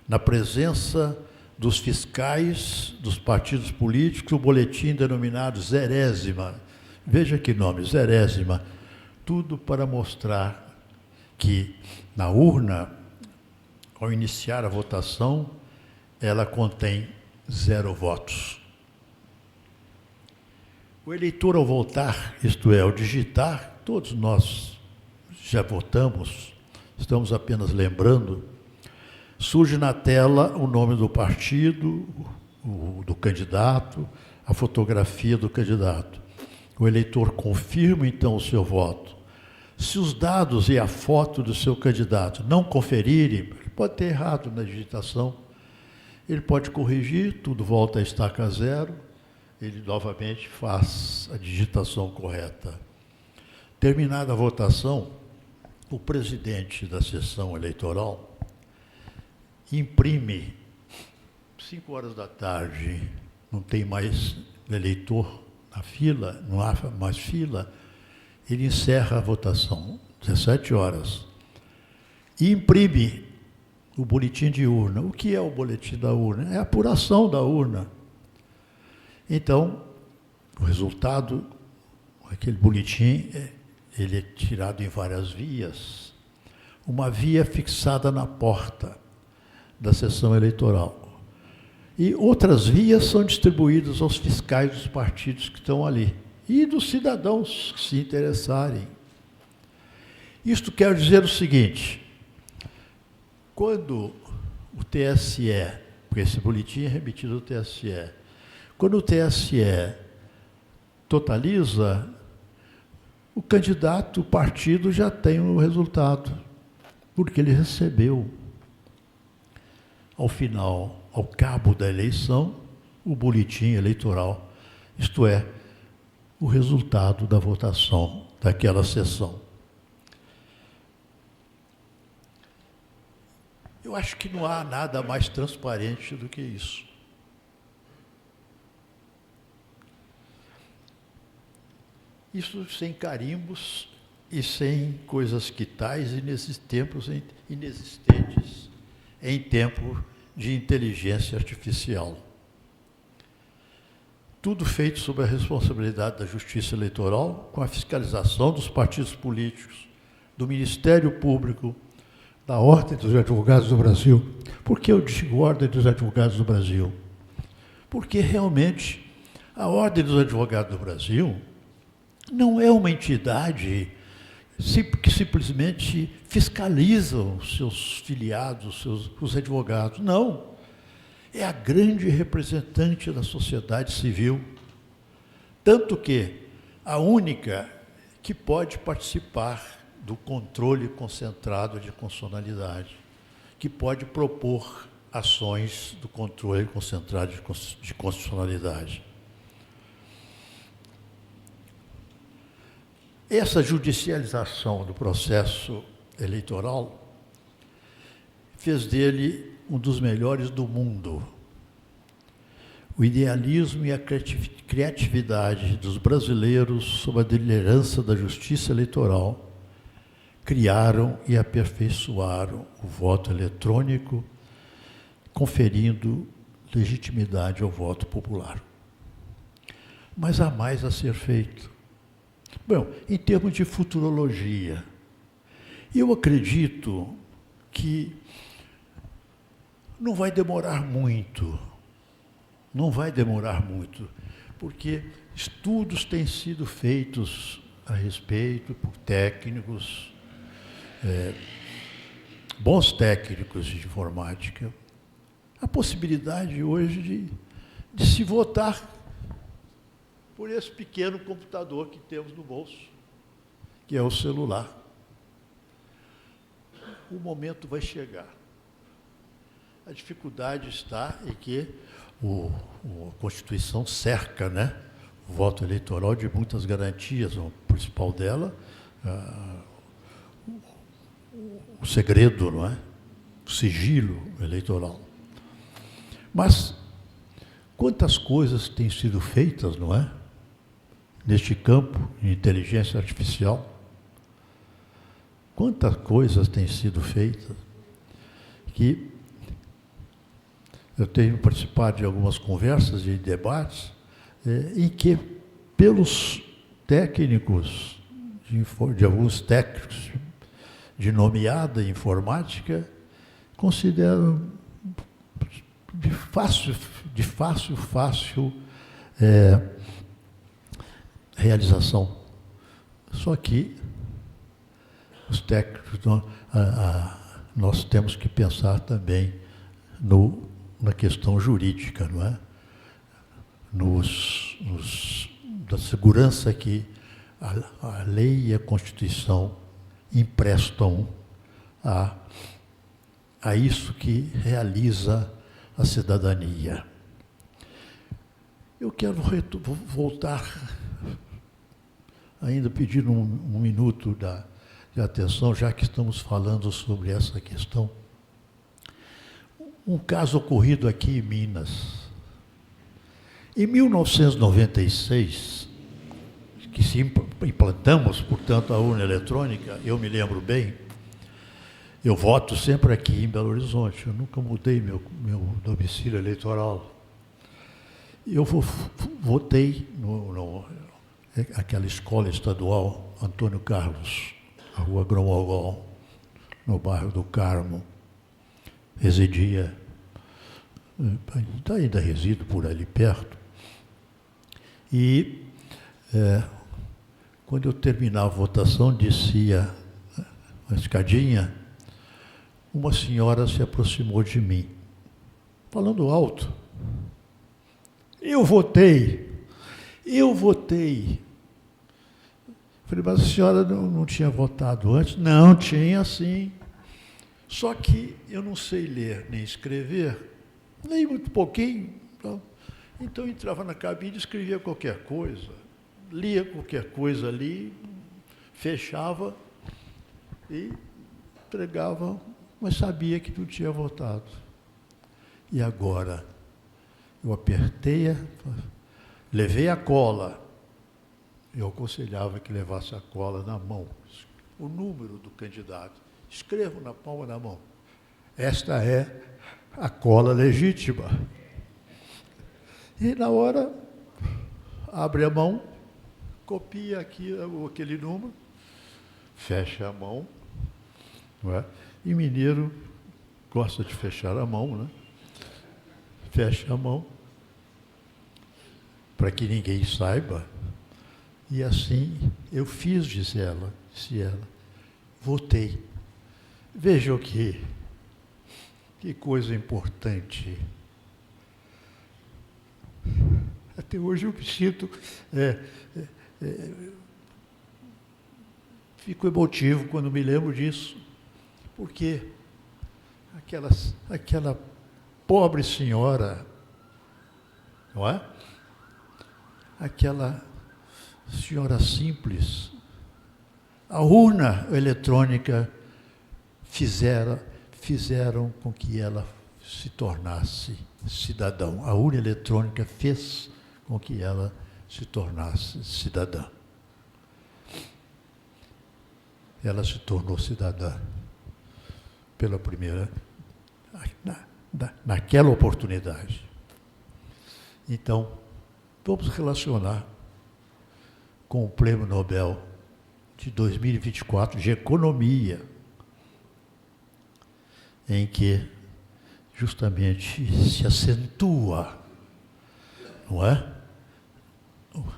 na presença dos fiscais dos partidos políticos, o boletim denominado Zerésima. Veja que nome, Zerésima. Tudo para mostrar que, na urna, ao iniciar a votação, ela contém 0 votos. O eleitor, ao votar, isto é, ao digitar, todos nós já votamos, estamos apenas lembrando, surge na tela o nome do partido, do candidato, a fotografia do candidato. O eleitor confirma, então, o seu voto. Se os dados e a foto do seu candidato não conferirem, ele pode ter errado na digitação, ele pode corrigir, tudo volta a estaca zero, ele novamente faz a digitação correta. Terminada a votação, o presidente da sessão eleitoral imprime, 5 horas da tarde, não tem mais eleitor na fila, não há mais fila, ele encerra a votação, 17 horas, e imprime o boletim de urna. O que é o boletim da urna? É a apuração da urna. Então, o resultado, aquele boletim, ele é tirado em várias vias. Uma via fixada na porta da sessão eleitoral. E outras vias são distribuídas aos fiscais dos partidos que estão ali e dos cidadãos que se interessarem. Isto quer dizer o seguinte: quando o TSE, porque esse boletim é remetido ao TSE, quando o TSE totaliza, o candidato, o partido já tem o resultado, porque ele recebeu, ao final, ao cabo da eleição, o boletim eleitoral, isto é, o resultado da votação daquela sessão. Eu acho que não há nada mais transparente do que isso. Isso sem carimbos e sem coisas quitais e nesses tempos inexistentes, em tempo de inteligência artificial. Tudo feito sob a responsabilidade da Justiça Eleitoral, com a fiscalização dos partidos políticos, do Ministério Público, da Ordem dos Advogados do Brasil. Por que eu digo Ordem dos Advogados do Brasil? Porque realmente a Ordem dos Advogados do Brasil não é uma entidade que simplesmente fiscaliza os seus filiados, os advogados. Não. É a grande representante da sociedade civil. Tanto que a única que pode participar do controle concentrado de constitucionalidade, que pode propor ações do controle concentrado de constitucionalidade. Essa judicialização do processo eleitoral fez dele um dos melhores do mundo. O idealismo e a criatividade dos brasileiros sob a liderança da Justiça Eleitoral criaram e aperfeiçoaram o voto eletrônico, conferindo legitimidade ao voto popular. Mas há mais a ser feito. Bom, em termos de futurologia, eu acredito que não vai demorar muito, porque estudos têm sido feitos a respeito por técnicos, bons técnicos de informática, a possibilidade hoje de se votar por esse pequeno computador que temos no bolso, que é o celular. O momento vai chegar. A dificuldade está em que a Constituição cerca, né, o voto eleitoral de muitas garantias. O principal dela, o segredo, não é? O sigilo eleitoral. Mas quantas coisas têm sido feitas, não é? Neste campo de inteligência artificial. Quantas coisas têm sido feitas que eu tenho participado de algumas conversas e debates em que, pelos técnicos, de alguns técnicos de nomeada informática, consideram de fácil realização. Só que os técnicos, nós temos que pensar também na questão jurídica, não é? Da segurança que a lei e a Constituição emprestam a isso que realiza a cidadania. Eu quero voltar, ainda pedir um minuto de atenção, já que estamos falando sobre essa questão. Um caso ocorrido aqui em Minas. Em 1996, que se implantamos, portanto, a urna eletrônica, eu me lembro bem, eu voto sempre aqui em Belo Horizonte, eu nunca mudei meu domicílio eleitoral. Eu votei naquela escola estadual Antônio Carlos, a Rua Grão-Mogol, no bairro do Carmo. Residia, ainda resido por ali perto. E, quando eu terminava a votação, descia a escadinha, uma senhora se aproximou de mim, falando alto. Eu votei. Falei, mas a senhora não tinha votado antes? Não, tinha sim. Só que eu não sei ler nem escrever, nem muito pouquinho. Então eu entrava na cabine e escrevia qualquer coisa, lia qualquer coisa ali, fechava e entregava, mas sabia que não tinha votado. E agora? Eu apertei, levei a cola. Eu aconselhava que levasse a cola na mão, o número do candidato. Escrevo na palma da mão. Esta é a cola legítima. E na hora, abre a mão, copia aqui aquele número, fecha a mão, não é? E mineiro gosta de fechar a mão, né? Fecha a mão, para que ninguém saiba. E assim eu fiz, disse ela, votei. Vejam que coisa importante. Até hoje eu me sinto, fico emotivo quando me lembro disso, porque aquela pobre senhora, não é? Aquela senhora simples, a urna eletrônica fizeram com que ela se tornasse cidadão. A urna eletrônica fez com que ela se tornasse cidadã. Ela se tornou cidadã pela primeira, naquela oportunidade. Então, vamos relacionar com o Prêmio Nobel de 2024 de Economia, em que justamente se acentua, não é?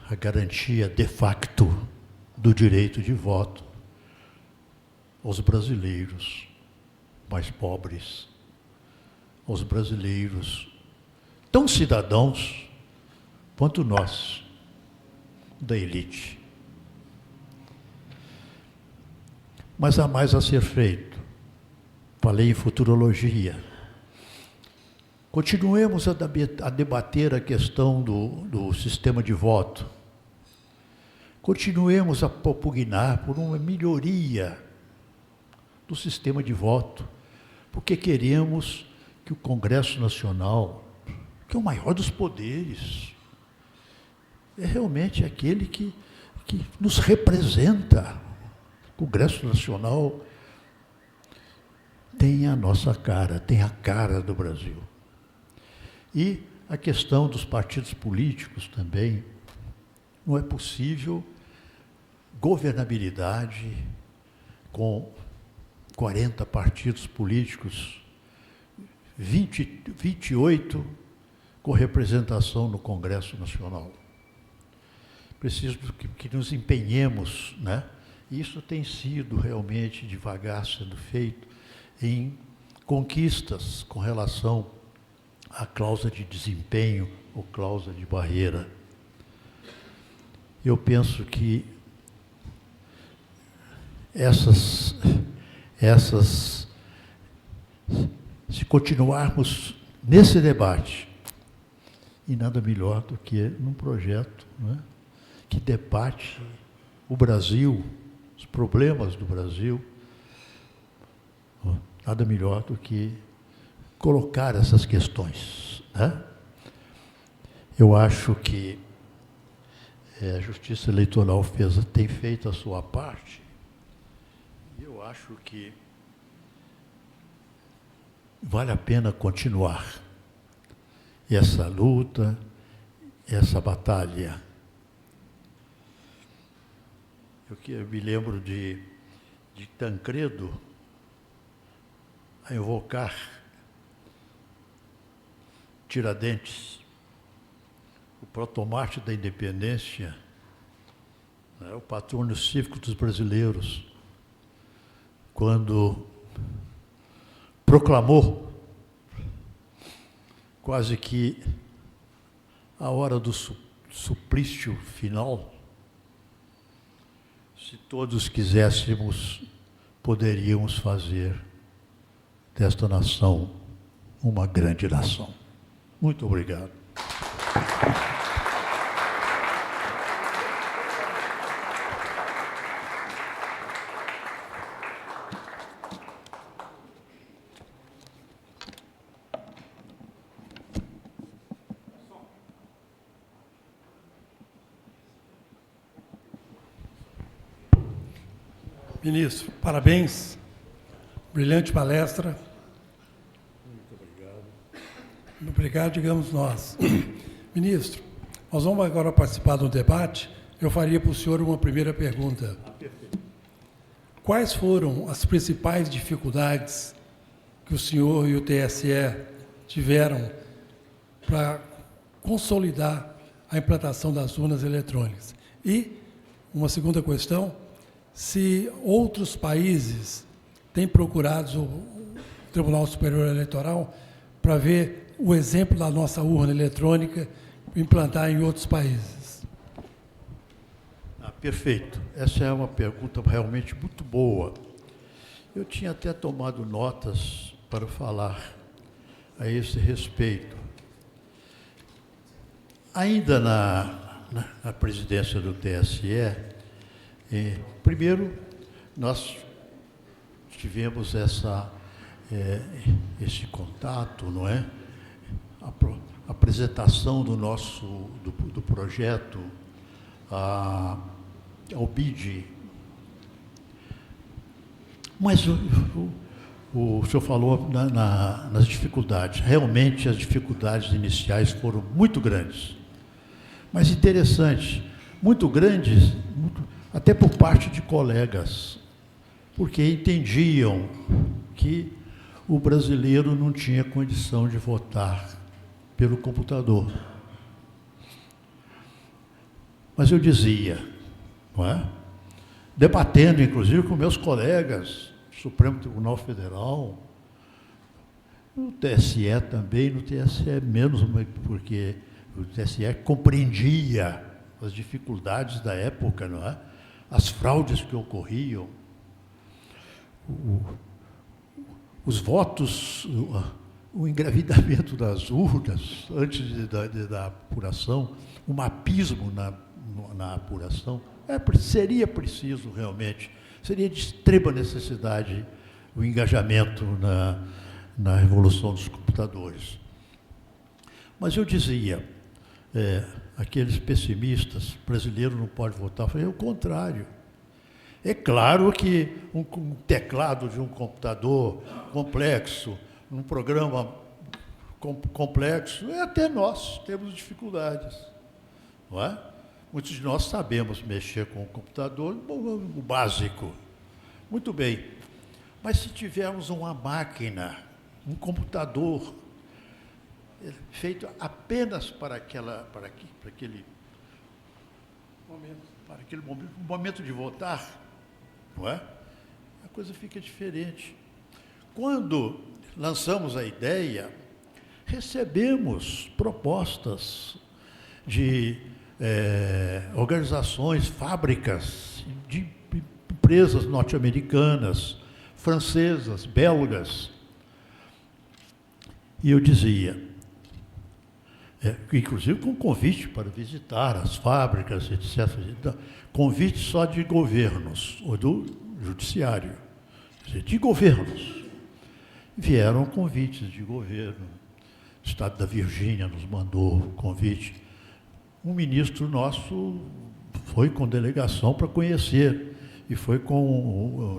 A garantia de facto do direito de voto aos brasileiros mais pobres, aos brasileiros tão cidadãos quanto nós, da elite. Mas há mais a ser feito. Falei em futurologia. Continuemos a debater a questão do sistema de voto. Continuemos a propugnar por uma melhoria do sistema de voto, porque queremos que o Congresso Nacional, que é o maior dos poderes, é realmente aquele que nos representa. O Congresso Nacional tem a nossa cara, tem a cara do Brasil. E a questão dos partidos políticos também. Não é possível governabilidade com 40 partidos políticos, 28 com representação no Congresso Nacional. Preciso que nos empenhemos, né? Isso tem sido realmente devagar sendo feito em conquistas com relação à cláusula de desempenho ou cláusula de barreira. Eu penso que se continuarmos nesse debate, e nada melhor do que num projeto, né, que debate o Brasil, os problemas do Brasil, nada melhor do que colocar essas questões, né? Eu acho que a Justiça Eleitoral tem feito a sua parte, e eu acho que vale a pena continuar essa luta, essa batalha. Eu me lembro de Tancredo a invocar Tiradentes, o protomarte da independência, né, o patrono cívico dos brasileiros, quando proclamou quase que a hora do suplício final. Se todos quiséssemos, poderíamos fazer desta nação uma grande nação. Muito obrigado. Ministro, parabéns. Brilhante palestra. Muito obrigado. Obrigado, digamos nós. Ministro, nós vamos agora participar do debate. Eu faria para o senhor uma primeira pergunta. Quais foram as principais dificuldades que o senhor e o TSE tiveram para consolidar a implantação das urnas eletrônicas? E uma segunda questão, se outros países têm procurado o Tribunal Superior Eleitoral para ver o exemplo da nossa urna eletrônica implantar em outros países. Perfeito. Essa é uma pergunta realmente muito boa. Eu tinha até tomado notas para falar a esse respeito. Ainda na presidência do TSE, primeiro, nós tivemos esse contato, não é? A apresentação do projeto ao BID. Mas o senhor falou nas dificuldades. Realmente, as dificuldades iniciais foram muito grandes. Mas interessante, muito grandes, até por parte de colegas, porque entendiam que o brasileiro não tinha condição de votar pelo computador. Mas eu dizia, não é? Debatendo, inclusive, com meus colegas do Supremo Tribunal Federal, no TSE também, no TSE menos, porque o TSE compreendia as dificuldades da época, não é? As fraudes que ocorriam, os votos, o engravidamento das urnas antes da apuração, o mapismo na apuração. Seria preciso realmente, seria de extrema necessidade o engajamento na revolução dos computadores. Mas eu dizia, aqueles pessimistas, brasileiro não pode votar, eu falei, é o contrário. É claro que um teclado de um computador complexo, um programa complexo, até nós temos dificuldades, não é? Muitos de nós sabemos mexer com o computador, o básico. Muito bem. Mas se tivermos uma máquina, um computador, feito apenas para aquele momento de votar, não é? A coisa fica diferente. Quando lançamos a ideia, recebemos propostas de organizações, fábricas, de empresas norte-americanas, francesas, belgas. E eu dizia, inclusive com convite para visitar as fábricas, etc. Convite só de governos, ou do judiciário, de governos. Vieram convites de governo. O Estado da Virgínia nos mandou convite. Um ministro nosso foi com delegação para conhecer, e foi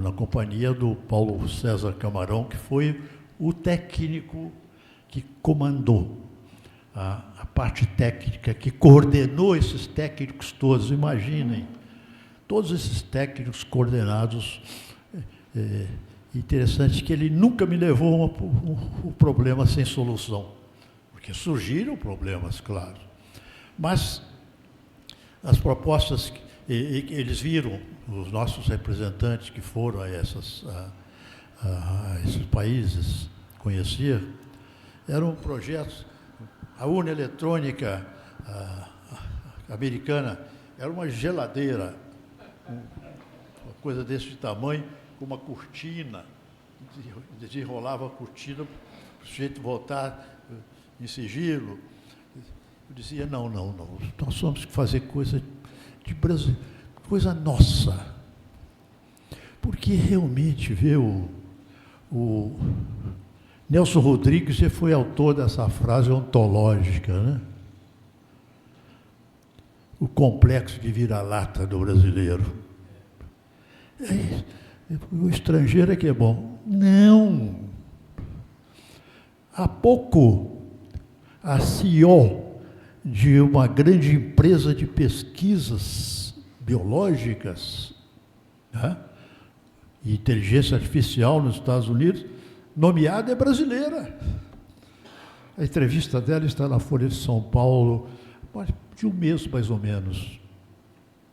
na companhia do Paulo César Camarão, que foi o técnico que comandou a parte técnica, que coordenou esses técnicos todos. Imaginem, todos esses técnicos coordenados. Interessante que ele nunca me levou um problema sem solução, porque surgiram problemas, claro. Mas as propostas, eles viram, os nossos representantes que foram a esses países conhecer, eram projetos. A urna eletrônica americana era uma geladeira, uma coisa desse tamanho, com uma cortina, desenrolava a cortina para o sujeito voltar em sigilo. Eu dizia, não, nós temos que fazer coisa de Brasil, coisa nossa. Porque realmente, o Nelson Rodrigues foi autor dessa frase ontológica, né? O complexo de vira-lata do brasileiro. O estrangeiro é que é bom. Não! Há pouco, a CEO de uma grande empresa de pesquisas biológicas, né, e inteligência artificial nos Estados Unidos, nomeada é brasileira. A entrevista dela está na Folha de São Paulo, de um mês mais ou menos.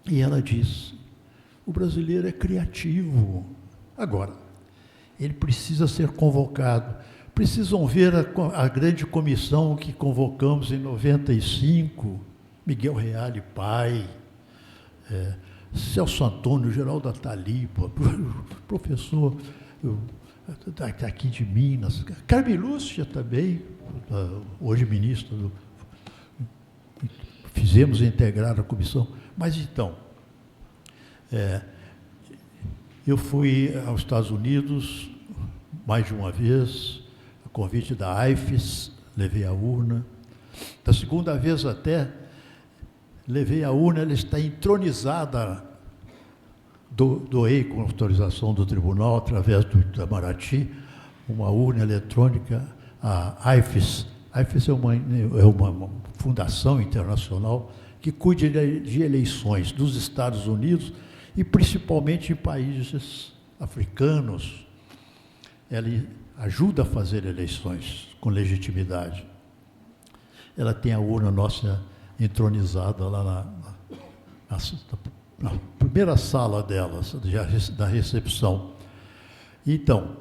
E ela diz: o brasileiro é criativo. Agora, ele precisa ser convocado. Precisam ver a grande comissão que convocamos em 95, Miguel Reale Pai, Celso Antônio, Geraldo Ataliba, professor daqui de Minas, Carmen Lúcia também, hoje ministro, fizemos integrar a comissão. Mas então, eu fui aos Estados Unidos mais de uma vez, a convite da IFES, levei a urna. Da segunda vez até, levei a urna, ela está entronizada, doei com autorização do tribunal, através do Itamaraty, uma urna eletrônica, a IFES. A IFES é uma fundação internacional que cuida de eleições dos Estados Unidos e principalmente em países africanos. Ela ajuda a fazer eleições com legitimidade. Ela tem a urna nossa entronizada lá na primeira sala dela, da recepção. Então,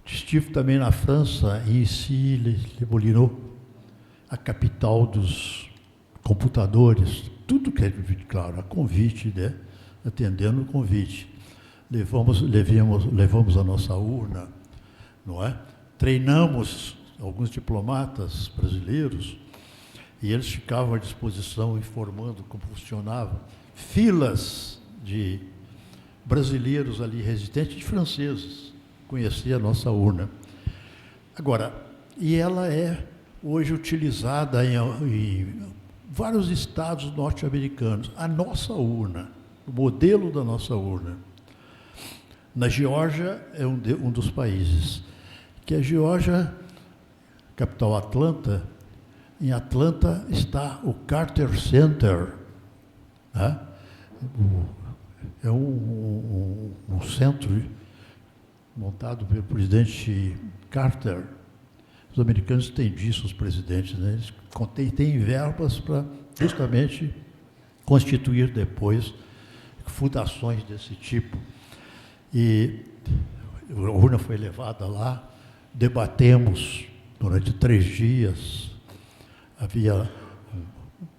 estive também na França, em Issy-les-Moulineaux, a capital dos computadores, tudo que é, claro, a convite, né? Atendendo o convite. Levamos a nossa urna, não é? Treinamos alguns diplomatas brasileiros e eles ficavam à disposição informando como funcionava. Filas de brasileiros ali residentes, de franceses, conhecer a nossa urna. Agora, e ela é hoje utilizada em vários estados norte-americanos. A nossa urna, o modelo da nossa urna. Na Geórgia é um dos países, que a Geórgia, capital Atlanta, em Atlanta está o Carter Center, né? É um centro montado pelo presidente Carter. Os americanos têm disso, os presidentes, né? Eles têm verbas para justamente constituir depois fundações desse tipo. E a urna foi levada lá, debatemos durante 3 dias, havia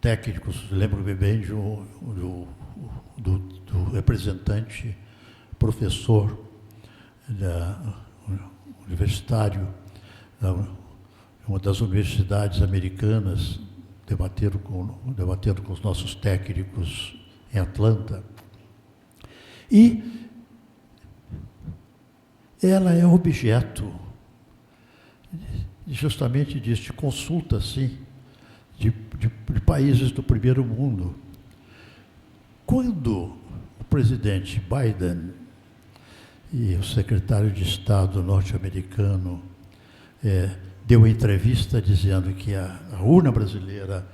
técnicos, lembro-me bem do representante, professor universitário, uma das universidades americanas, debateram com os nossos técnicos em Atlanta. E ela é objeto justamente disso, de consulta, assim, de países do primeiro mundo. Quando o presidente Biden e o secretário de Estado norte-americano deu uma entrevista dizendo que a urna brasileira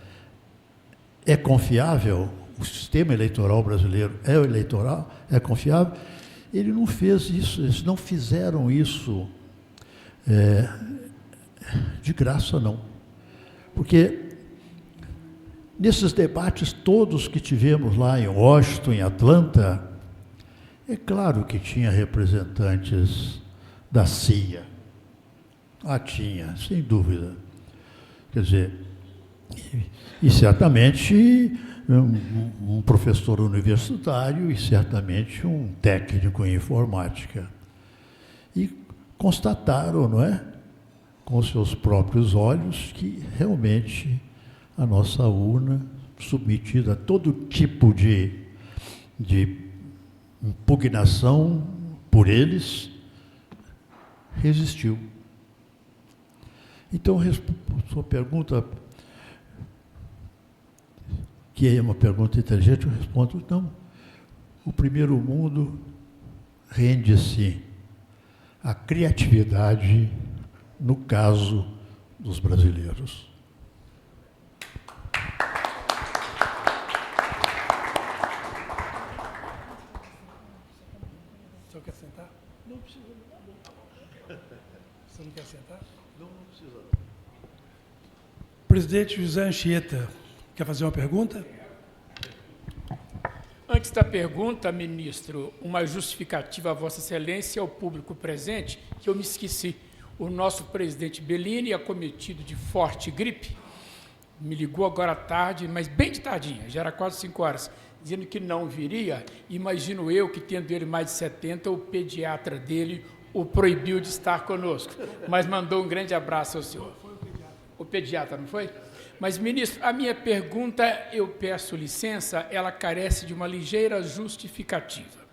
é confiável, o sistema eleitoral brasileiro é confiável, ele não fez isso, eles não fizeram isso de graça, não. Porque nesses debates todos que tivemos lá em Washington, em Atlanta, é claro que tinha representantes da CIA. Tinha, sem dúvida. Quer dizer, e certamente um professor universitário e certamente um técnico em informática. E constataram, não é, com seus próprios olhos, que realmente a nossa urna, submetida a todo tipo de impugnação por eles, resistiu. Então, sua pergunta, que é uma pergunta inteligente, eu respondo: não. O primeiro mundo rende-se à criatividade, no caso dos brasileiros. senhor quer sentar? Não precisa. Você não quer sentar? Não precisa. Presidente José Anchieta, quer fazer uma pergunta? Antes da pergunta, ministro, uma justificativa a Vossa Excelência e ao público presente, que eu me esqueci. O nosso presidente Bellini, acometido de forte gripe, me ligou agora à tarde, mas bem de tardinha, já era quase 5 horas, dizendo que não viria. Imagino eu que, tendo ele mais de 70, o pediatra dele o proibiu de estar conosco, mas mandou um grande abraço ao senhor. O pediatra, não foi? Mas, ministro, a minha pergunta, eu peço licença, ela carece de uma ligeira justificativa.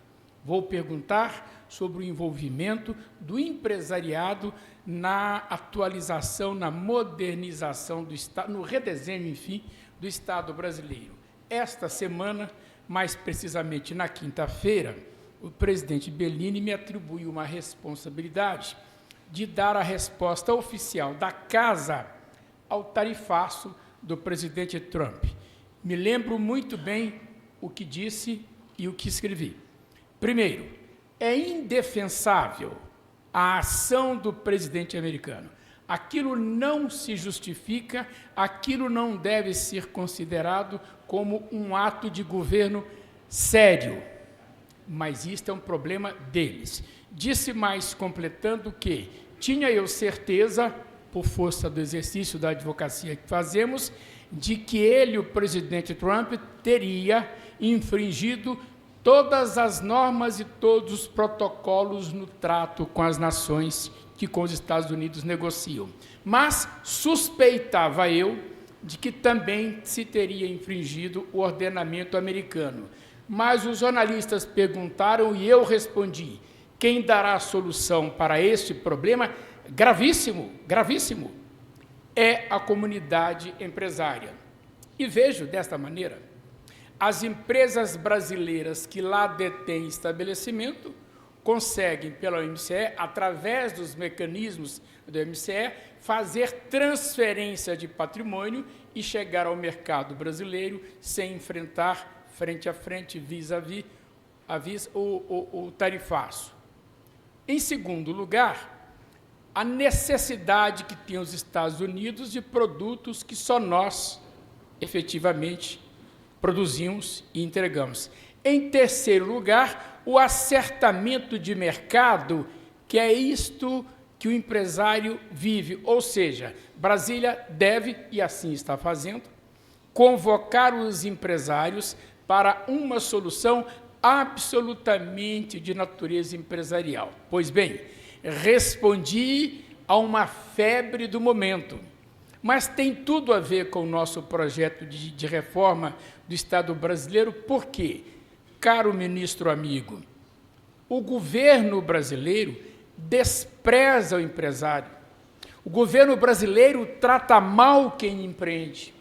Vou perguntar sobre o envolvimento do empresariado na atualização, na modernização do Estado, no redesenho, enfim, do Estado brasileiro. Esta semana, mais precisamente na quinta-feira, o presidente Bellini me atribuiu uma responsabilidade de dar a resposta oficial da Casa ao tarifaço do presidente Trump. Me lembro muito bem o que disse e o que escrevi. Primeiro, é indefensável a ação do presidente americano. Aquilo não se justifica, aquilo não deve ser considerado como um ato de governo sério. Mas isto é um problema deles. Disse mais, completando, que tinha eu certeza, por força do exercício da advocacia que fazemos, de que ele, o presidente Trump, teria infringido todas as normas e todos os protocolos no trato com as nações que com os Estados Unidos negociam. Mas suspeitava eu de que também se teria infringido o ordenamento americano. Mas os jornalistas perguntaram e eu respondi: quem dará a solução para este problema gravíssimo, gravíssimo, é a comunidade empresária. E vejo desta maneira, as empresas brasileiras que lá detêm estabelecimento conseguem, pela OMCE, através dos mecanismos do OMCE, fazer transferência de patrimônio e chegar ao mercado brasileiro sem enfrentar frente a frente, vis-a-vis, o tarifaço. Em segundo lugar, a necessidade que tem os Estados Unidos de produtos que só nós, efetivamente, produzimos e entregamos. Em terceiro lugar, o acertamento de mercado, que é isto que o empresário vive, ou seja, Brasília deve, e assim está fazendo, convocar os empresários para uma solução absolutamente de natureza empresarial. Pois bem, respondi a uma febre do momento, mas tem tudo a ver com o nosso projeto de reforma do Estado brasileiro, porque, caro ministro amigo, o governo brasileiro despreza o empresário, o governo brasileiro trata mal quem empreende,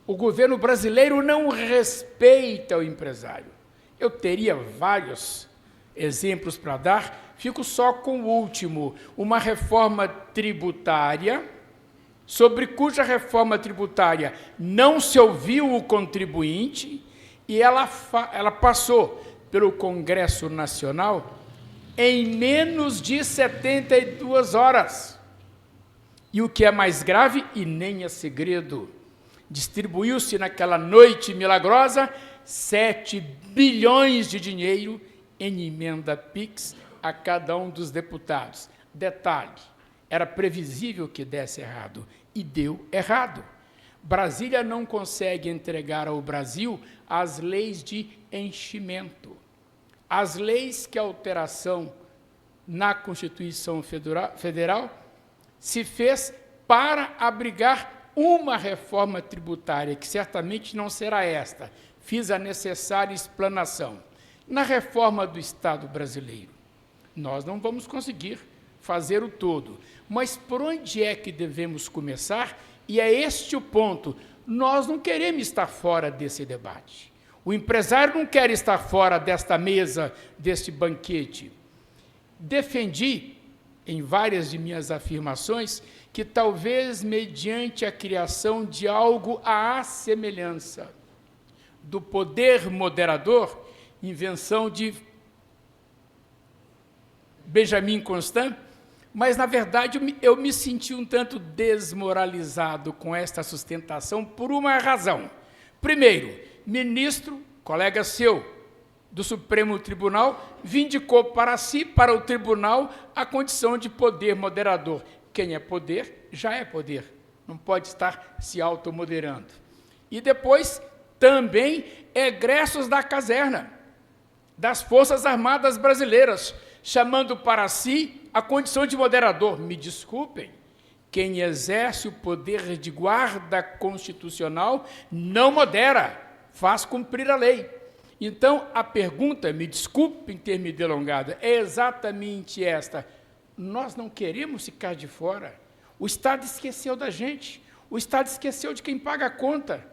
o governo brasileiro não respeita o empresário. Eu teria vários exemplos para dar, fico só com o último, uma reforma tributária, sobre cuja reforma tributária não se ouviu o contribuinte, e ela passou pelo Congresso Nacional em menos de 72 horas. E o que é mais grave, e nem é segredo, distribuiu-se naquela noite milagrosa 7 bilhões de dinheiro em emenda PIX a cada um dos deputados. Detalhe, era previsível que desse errado, e deu errado. Brasília não consegue entregar ao Brasil as leis de enchimento. As leis que a alteração na Constituição Federal se fez para abrigar uma reforma tributária, que certamente não será esta. Fiz a necessária explanação. Na reforma do Estado brasileiro, nós não vamos conseguir fazer o todo. Mas por onde é que devemos começar? E é este o ponto. Nós não queremos estar fora desse debate. O empresário não quer estar fora desta mesa, deste banquete. Defendi, em várias de minhas afirmações, que talvez mediante a criação de algo à semelhança do poder moderador, invenção de Benjamin Constant, mas, na verdade, eu me senti um tanto desmoralizado com esta sustentação por uma razão. Primeiro, ministro, colega seu, do Supremo Tribunal, vindicou para si, para o tribunal, a condição de poder moderador. Quem é poder, já é poder. Não pode estar se automoderando. E depois, também, egressos da caserna, das Forças Armadas Brasileiras, chamando para si a condição de moderador. Me desculpem, quem exerce o poder de guarda constitucional não modera, faz cumprir a lei. Então, a pergunta, me desculpem ter me delongado, é exatamente esta. Nós não queremos ficar de fora. O Estado esqueceu da gente. O Estado esqueceu de quem paga a conta.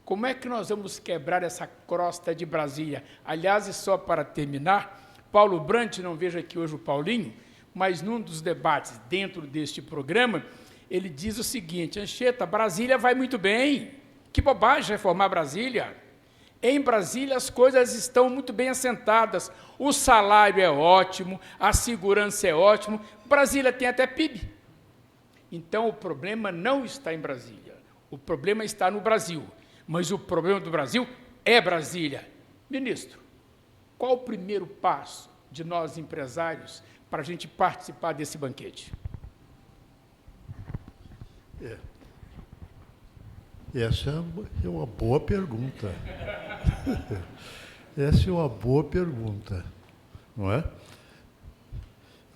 Como é que nós vamos quebrar essa crosta de Brasília? Aliás, e só para terminar, Paulo Brandt, não vejo aqui hoje o Paulinho, mas num dos debates dentro deste programa, ele diz o seguinte: Anchieta, Brasília vai muito bem. Que bobagem reformar Brasília. Em Brasília as coisas estão muito bem assentadas, o salário é ótimo, a segurança é ótimo, Brasília tem até PIB. Então o problema não está em Brasília, o problema está no Brasil, mas o problema do Brasil é Brasília. Ministro, qual o primeiro passo de nós empresários para a gente participar desse banquete? Essa é uma boa pergunta. Essa é uma boa pergunta, não é?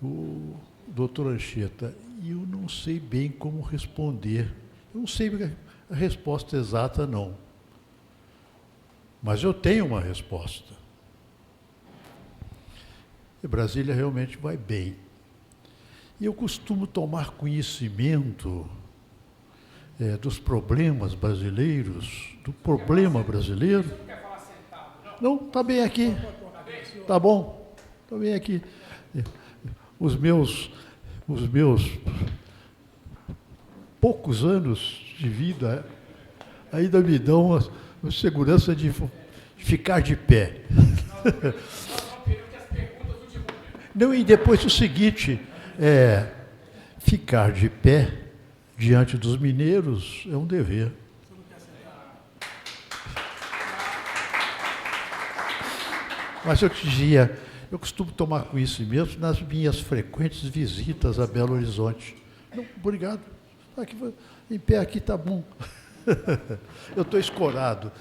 O doutor Anchieta, eu não sei bem como responder. Eu não sei a resposta exata, não. Mas eu tenho uma resposta. E Brasília realmente vai bem. E eu costumo tomar conhecimento dos problemas brasileiros, do problema brasileiro. Não, está bem aqui. Está bom, está bem aqui. Os meus poucos anos de vida ainda me dão a segurança de ficar de pé. Não, e depois o seguinte, ficar de pé diante dos mineiros é um dever. Mas eu te dizia, eu costumo tomar conhecimento nas minhas frequentes visitas a Belo Horizonte. Não, obrigado. Aqui, em pé aqui está bom. Eu estou escorado.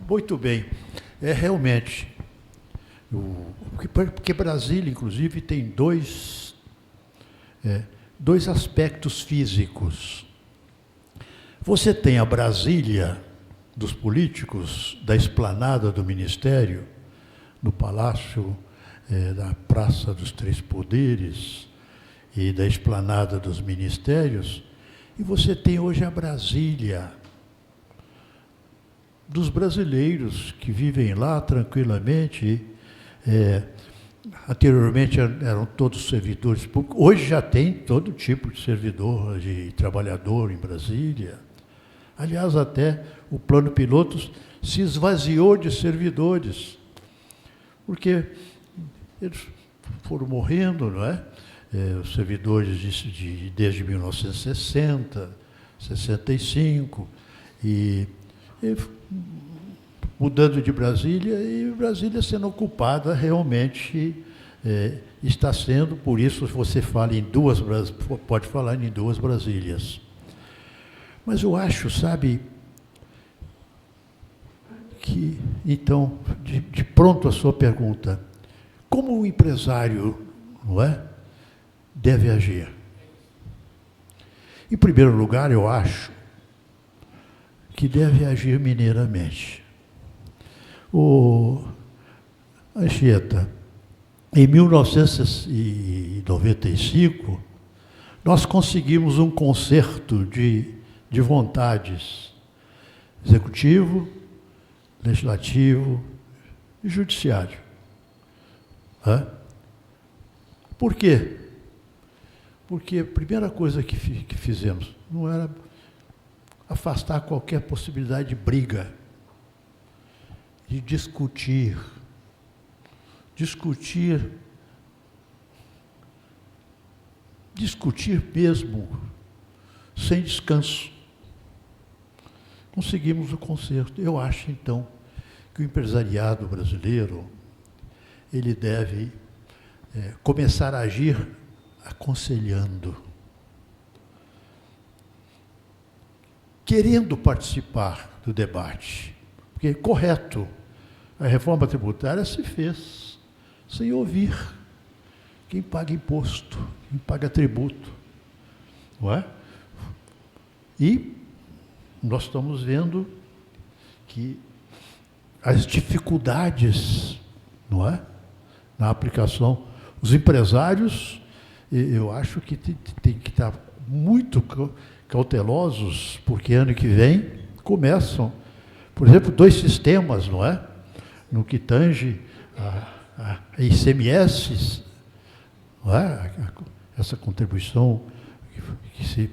Muito bem. É realmente. Porque Brasília, inclusive, tem dois aspectos físicos. Você tem a Brasília dos políticos, da esplanada do Ministério, no Palácio da Praça dos Três Poderes e da esplanada dos Ministérios, e você tem hoje a Brasília dos brasileiros que vivem lá tranquilamente. Anteriormente eram todos servidores públicos, hoje já tem todo tipo de servidor, de trabalhador em Brasília. Aliás, até o plano piloto se esvaziou de servidores, porque eles foram morrendo, não é? Os servidores desde 1960, 65, e mudando de Brasília, e Brasília sendo ocupada realmente está sendo, por isso você fala em pode falar em duas Brasílias. Mas eu acho, sabe, que, então, de pronto a sua pergunta, como o empresário, não é, deve agir? Em primeiro lugar, eu acho que deve agir mineiramente. Anchieta, em 1995, nós conseguimos um concerto de vontades, executivo, legislativo e judiciário. Por quê? Porque a primeira coisa que fizemos não era afastar qualquer possibilidade de briga, de discutir discutir mesmo, sem descanso. Conseguimos o conserto. Eu acho, então, que o empresariado brasileiro ele deve começar a agir aconselhando, querendo participar do debate. Porque, correto, a reforma tributária se fez sem ouvir quem paga imposto, quem paga tributo. Não é? E nós estamos vendo que as dificuldades, não é, na aplicação, os empresários, eu acho que tem que estar muito cautelosos, porque ano que vem começam, por exemplo, 2 sistemas, não é? No que tange a ICMS, não é? Essa contribuição que se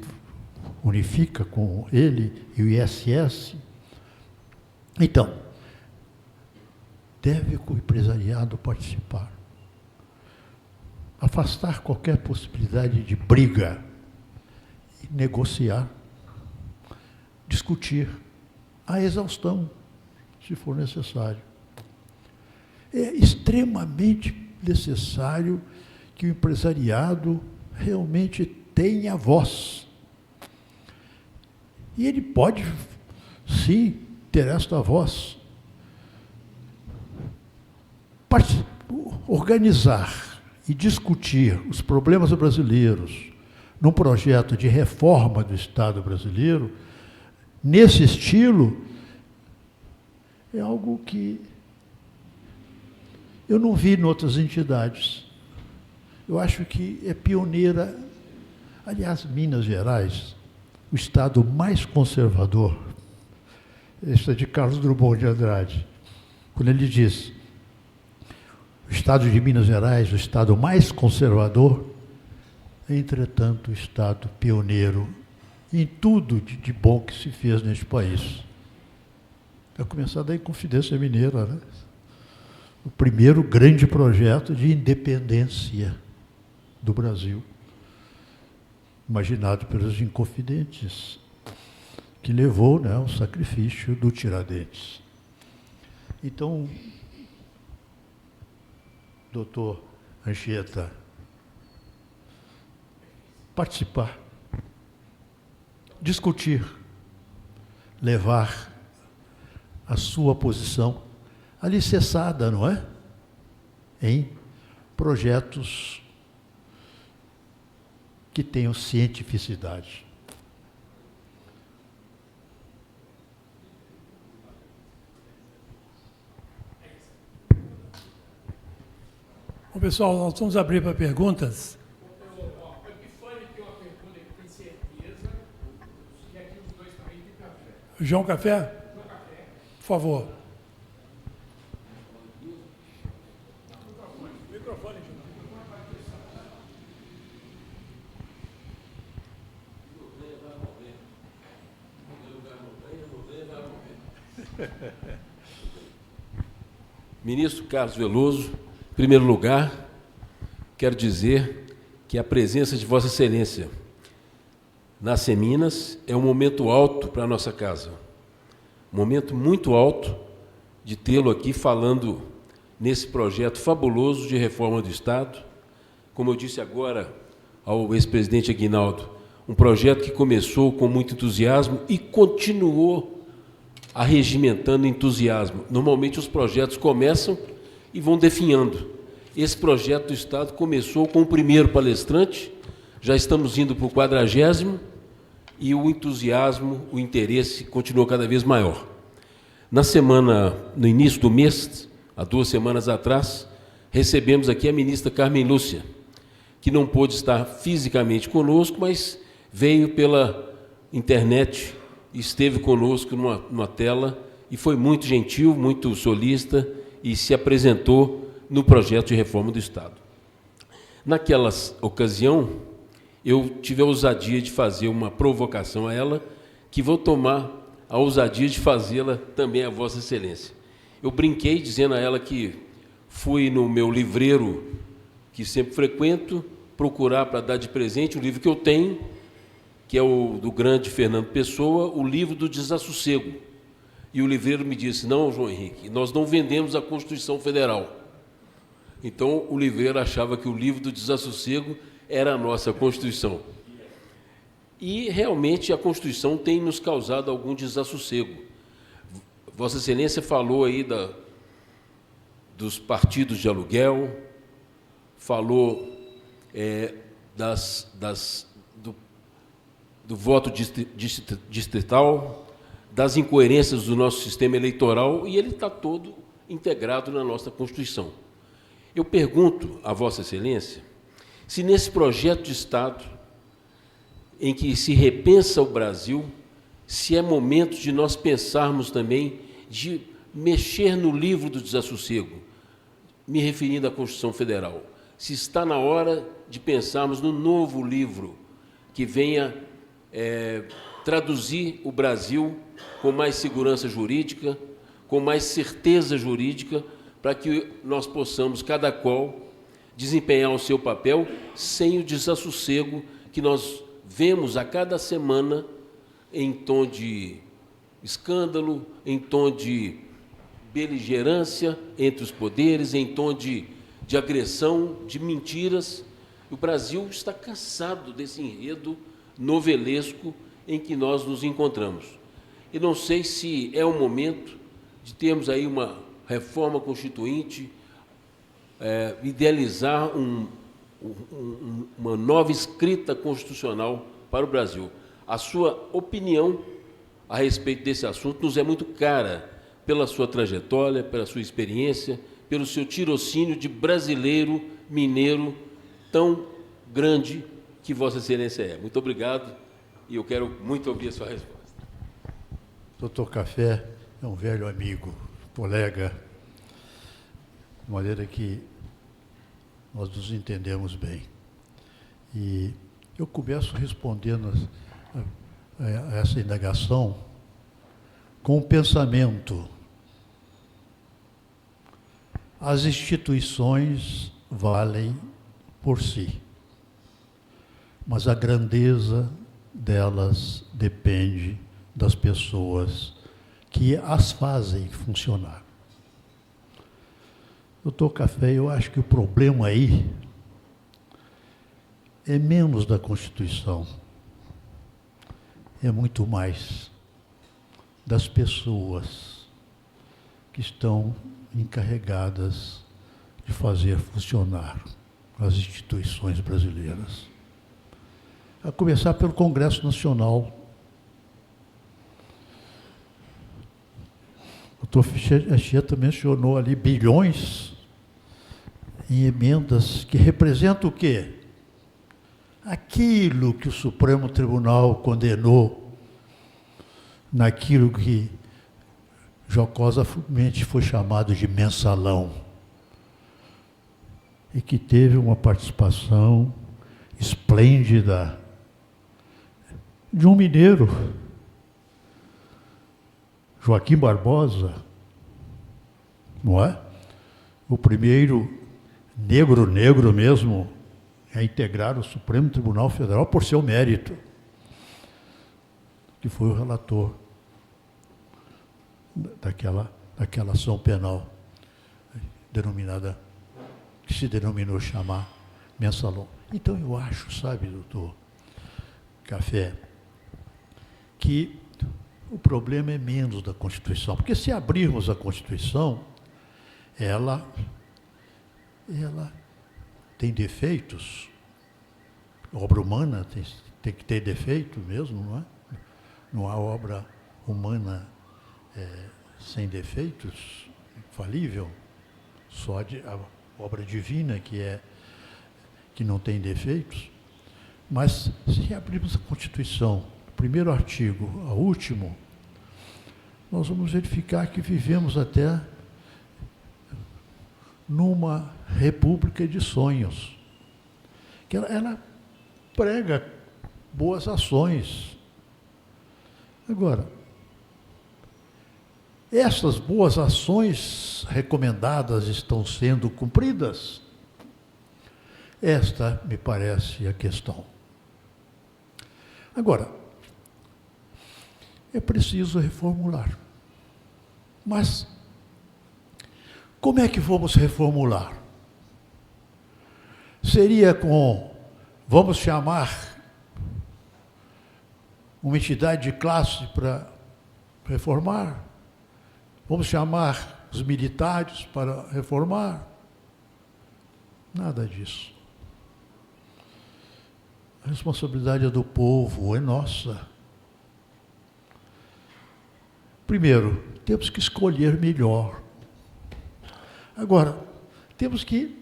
unifica com ele e o ISS. Então, deve o empresariado participar. Afastar qualquer possibilidade de briga, e negociar, discutir a exaustão, se for necessário. É extremamente necessário que o empresariado realmente tenha voz. E ele pode, sim, ter esta voz. Organizar e discutir os problemas brasileiros num projeto de reforma do Estado brasileiro, nesse estilo, é algo que eu não vi em outras entidades. Eu acho que é pioneira. Aliás, Minas Gerais, o estado mais conservador, esse é de Carlos Drummond de Andrade, quando ele diz: o estado de Minas Gerais, o estado mais conservador, entretanto, o estado pioneiro em tudo de bom que se fez neste país. Vai começar da Inconfidência Mineira, né? O primeiro grande projeto de independência do Brasil, imaginado pelos Inconfidentes, que levou, né, ao sacrifício do Tiradentes. Então, doutor Anchieta, participar, discutir, levar a sua posição alicerçada, não é? Em projetos que tenham cientificidade. Bom, pessoal, nós vamos abrir para perguntas. O Epifânio tem uma pergunta que tem certeza, e aqui os dois também tem café. João Café? João Café. Por favor. Ministro Carlos Veloso, em primeiro lugar, quero dizer que a presença de Vossa Excelência na Seminas é um momento alto para a nossa casa. Um momento muito alto de tê-lo aqui falando nesse projeto fabuloso de reforma do Estado. Como eu disse agora ao ex-presidente Aguinaldo, um projeto que começou com muito entusiasmo e continuou arregimentando entusiasmo. Normalmente os projetos começam e vão definhando. Esse projeto do Estado começou com o primeiro palestrante, já estamos indo para o 40º, e o entusiasmo, o interesse continuou cada vez maior. Na semana, no início do mês, há 2 semanas atrás, recebemos aqui a ministra Carmen Lúcia, que não pôde estar fisicamente conosco, mas veio pela internet, esteve conosco numa tela e foi muito gentil, muito solícita e se apresentou no projeto de reforma do Estado. Naquela ocasião, eu tive a ousadia de fazer uma provocação a ela, que vou tomar a ousadia de fazê-la também a Vossa Excelência. Eu brinquei dizendo a ela que fui no meu livreiro, que sempre frequento, procurar para dar de presente o livro que eu tenho, que é o do grande Fernando Pessoa, o livro do Desassossego. E o livreiro me disse: não, João Henrique, nós não vendemos a Constituição Federal. Então, o livreiro achava que o livro do Desassossego era a nossa Constituição. E, realmente, a Constituição tem nos causado algum desassossego. Vossa Excelência falou aí dos partidos de aluguel, falou do voto distrital, das incoerências do nosso sistema eleitoral, e ele está todo integrado na nossa Constituição. Eu pergunto a Vossa Excelência se nesse projeto de Estado, em que se repensa o Brasil, se é momento de nós pensarmos também de mexer no livro do desassossego, me referindo à Constituição Federal, se está na hora de pensarmos no novo livro que venha traduzir o Brasil com mais segurança jurídica, com mais certeza jurídica, para que nós possamos, cada qual, desempenhar o seu papel sem o desassossego que nós vemos a cada semana em tom de escândalo, em tom de beligerância entre os poderes, em tom de agressão, de mentiras. O Brasil está cansado desse enredo novelesco em que nós nos encontramos. E não sei se é o momento de termos aí uma reforma constituinte, idealizar uma nova escrita constitucional para o Brasil. A sua opinião a respeito desse assunto nos é muito cara, pela sua trajetória, pela sua experiência, pelo seu tirocínio de brasileiro mineiro tão grande que Vossa Excelência é. Muito obrigado, e eu quero muito ouvir a sua resposta. Doutor Café é um velho amigo, colega, de maneira que nós nos entendemos bem. E eu começo respondendo a essa indagação com um pensamento. As instituições valem por si, mas a grandeza delas depende das pessoas que as fazem funcionar. Doutor Café, eu acho que o problema aí é menos da Constituição, é muito mais das pessoas que estão encarregadas de fazer funcionar as instituições brasileiras. A começar pelo Congresso Nacional. O doutor Anchieta mencionou ali bilhões em emendas que representam o quê? Aquilo que o Supremo Tribunal condenou, naquilo que jocosamente foi chamado de mensalão, e que teve uma participação esplêndida de um mineiro, Joaquim Barbosa, não é? O primeiro negro mesmo a integrar o Supremo Tribunal Federal por seu mérito, que foi o relator daquela ação penal denominada, que se denominou chamar mensalão. Então eu acho, sabe, doutor Café, que o problema é menos da Constituição, porque se abrirmos a Constituição, ela tem defeitos. A obra humana tem que ter defeito mesmo, não é? Não há obra humana sem defeitos, infalível. Só a obra divina que não tem defeitos. Mas se abrirmos a Constituição, do primeiro artigo ao último, nós vamos verificar que vivemos até numa república de sonhos, que ela prega boas ações. Agora, essas boas ações recomendadas estão sendo cumpridas? Esta me parece a questão. Agora, é preciso reformular. Mas, como é que vamos reformular? Seria vamos chamar uma entidade de classe para reformar? Vamos chamar os militares para reformar? Nada disso. A responsabilidade é do povo, é nossa. Primeiro, temos que escolher melhor. Agora, temos que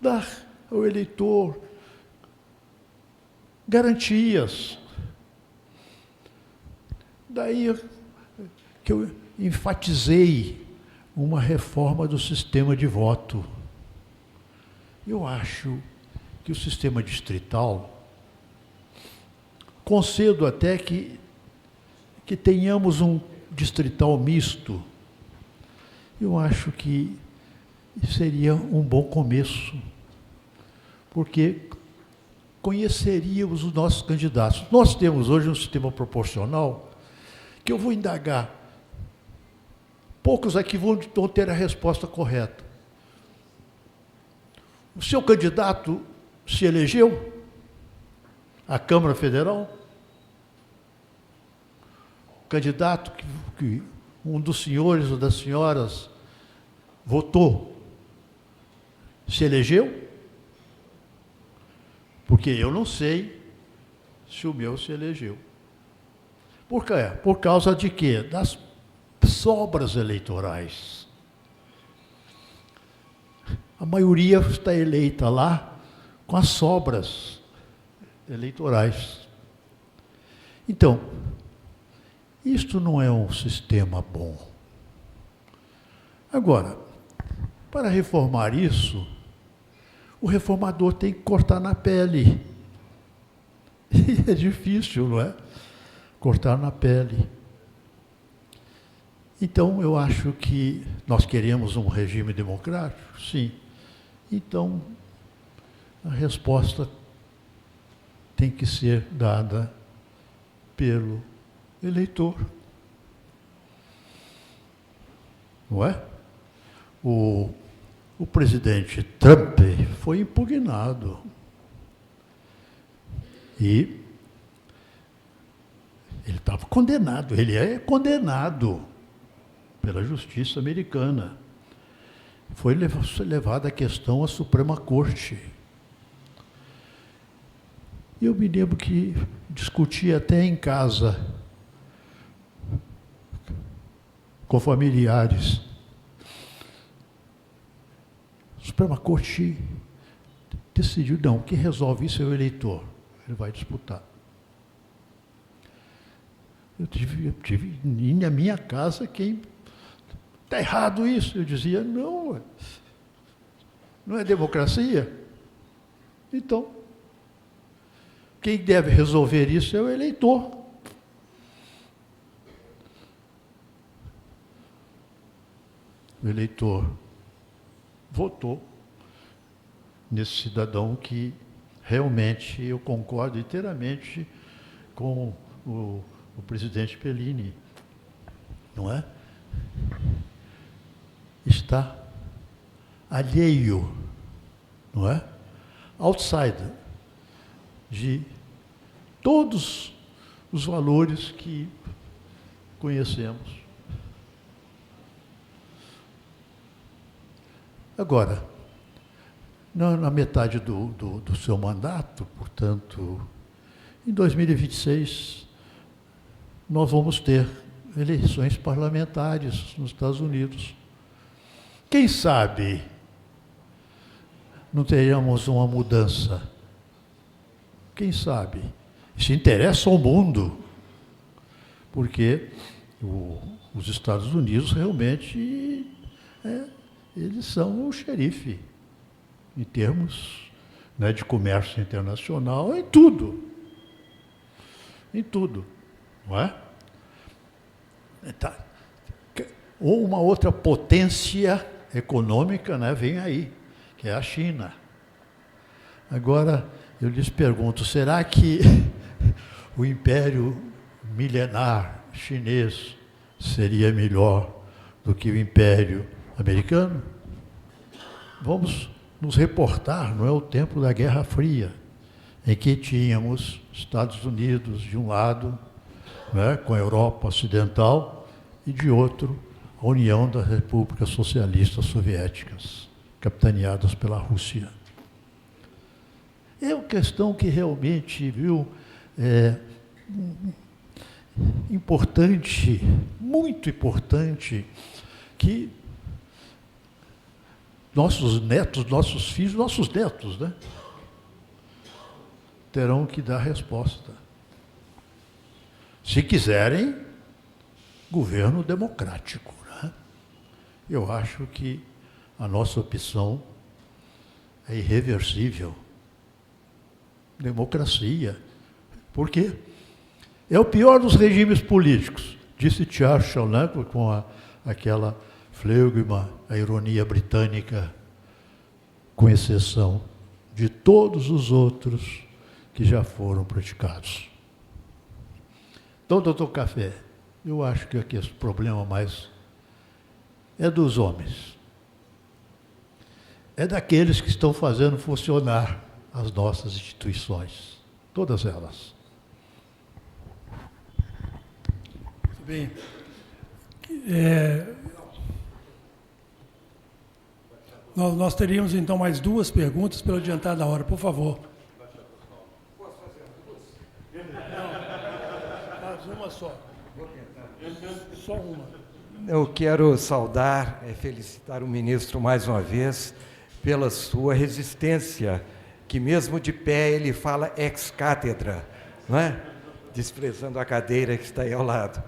dar ao eleitor garantias. Daí que eu enfatizei uma reforma do sistema de voto. Eu acho que o sistema distrital, concedo até que tenhamos um distrital misto, eu acho que seria um bom começo, porque conheceríamos os nossos candidatos. Nós temos hoje um sistema proporcional que eu vou indagar. Poucos aqui vão ter a resposta correta. O seu candidato se elegeu à Câmara Federal? O candidato que um dos senhores ou das senhoras votou se elegeu? Porque eu não sei se o meu se elegeu. Por quê? Por causa de quê? Das sobras eleitorais. A maioria está eleita lá com as sobras eleitorais. Então, isto não é um sistema bom. Agora, para reformar isso, o reformador tem que cortar na pele. E é difícil, não é? Cortar na pele. Então, eu acho que nós queremos um regime democrático? Sim. Então, a resposta tem que ser dada pelo eleitor. Não é? O presidente Trump foi impugnado. E ele estava condenado, ele é condenado pela justiça americana. Foi levada a questão à Suprema Corte. Eu me lembro que discuti até em casa com familiares. A Suprema Corte decidiu, não, quem resolve isso é o eleitor. Ele vai disputar. Eu tive na minha casa quem... Está errado isso. Eu dizia, não é democracia. Então, quem deve resolver isso é o eleitor. O eleitor votou nesse cidadão que realmente eu concordo inteiramente com o presidente Pellini, não é? Está alheio, não é? Outsider de todos os valores que conhecemos. Agora, na metade do seu mandato, portanto, em 2026, nós vamos ter eleições parlamentares nos Estados Unidos. Quem sabe não teremos uma mudança? Quem sabe? Isso interessa ao mundo, porque os Estados Unidos realmente eles são o xerife em termos, né, de comércio internacional, em tudo. Em tudo, não é? Ou uma outra potência econômica, né, vem aí, que é a China. Agora, eu lhes pergunto, será que o Império milenar chinês seria melhor do que o Império americano? Vamos nos reportar, não é, o tempo da Guerra Fria, em que tínhamos Estados Unidos de um lado, não é, com a Europa Ocidental, e de outro, a União das Repúblicas Socialistas Soviéticas, capitaneadas pela Rússia. É uma questão que realmente, viu, é importante, muito importante, que nossos netos, nossos filhos, nossos netos, né, terão que dar resposta. Se quiserem, governo democrático, né? Eu acho que a nossa opção é irreversível. Democracia. Por quê? É o pior dos regimes políticos, disse Churchill, né, com aquela fleugma, a ironia britânica, com exceção de todos os outros que já foram praticados. Então, doutor Café, eu acho que aqui esse problema mais é dos homens. É daqueles que estão fazendo funcionar as nossas instituições, todas elas. Muito bem. Nós teríamos, então, mais duas perguntas pelo adiantar da hora. Por favor. Posso fazer duas? Não, faz uma só. Vou tentar. Só uma. Eu quero saudar e felicitar o ministro mais uma vez pela sua resistência, que mesmo de pé ele fala ex-cátedra, não é? Desprezando a cadeira que está aí ao lado.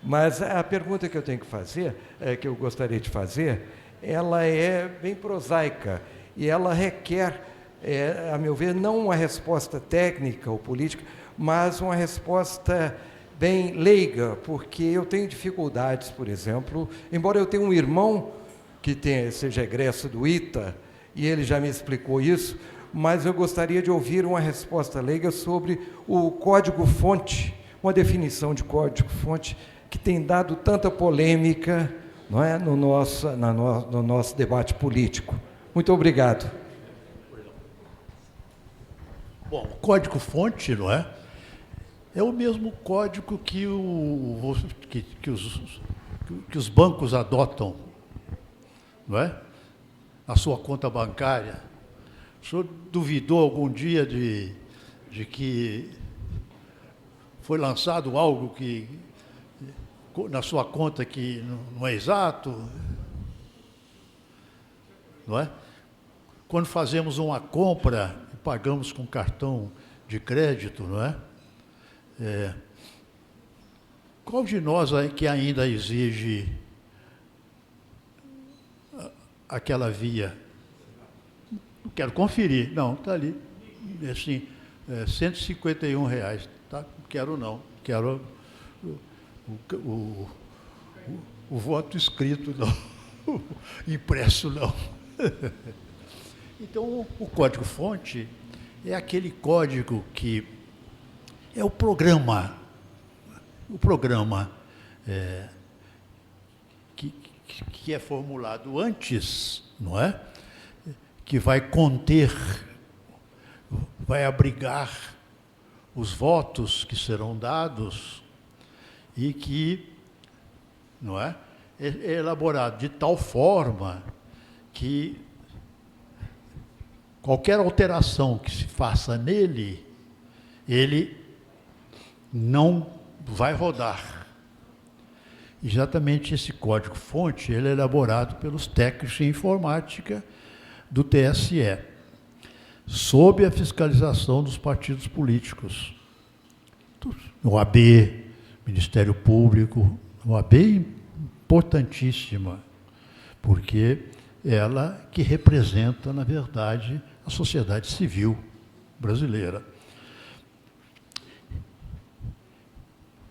Mas a pergunta que eu tenho que fazer, que eu gostaria de fazer, ela é bem prosaica e ela requer, a meu ver, não uma resposta técnica ou política, mas uma resposta bem leiga, porque eu tenho dificuldades, por exemplo, embora eu tenha um irmão que seja egresso do ITA, e ele já me explicou isso, mas eu gostaria de ouvir uma resposta leiga sobre o código-fonte, uma definição de código-fonte que tem dado tanta polêmica, não é, no nosso debate político. Muito obrigado. Bom, o código-fonte, não é? É o mesmo código que os bancos adotam, não é? Na sua conta bancária. O senhor duvidou algum dia de que foi lançado algo que na sua conta que não é exato? Não é? Quando fazemos uma compra e pagamos com cartão de crédito, não é? Qual de nós que ainda exige aquela via? Não quero conferir. Não, está ali. Assim, R$151. Tá? Não quero não. Quero o voto escrito, não. Impresso, não. Então, o código-fonte é aquele código que é o programa que é formulado antes, não é? Que vai conter, vai abrigar os votos que serão dados e que, não é? É elaborado de tal forma que qualquer alteração que se faça nele, ele não vai rodar. Exatamente esse código-fonte, ele é elaborado pelos técnicos em informática do TSE, sob a fiscalização dos partidos políticos. OAB, Ministério Público, OAB importantíssima, porque ela que representa, na verdade, a sociedade civil brasileira.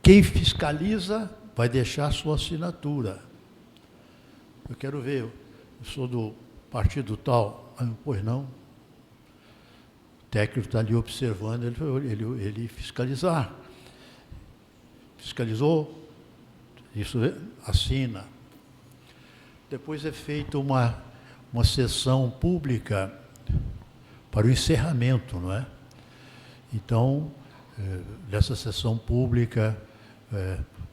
Quem fiscaliza vai deixar sua assinatura. Eu quero ver, eu sou do partido tal. Pois não. técnico está ali observando, ele fiscalizar. Fiscalizou, isso assina. Depois é feita uma sessão pública para o encerramento, não é? Então, nessa sessão pública,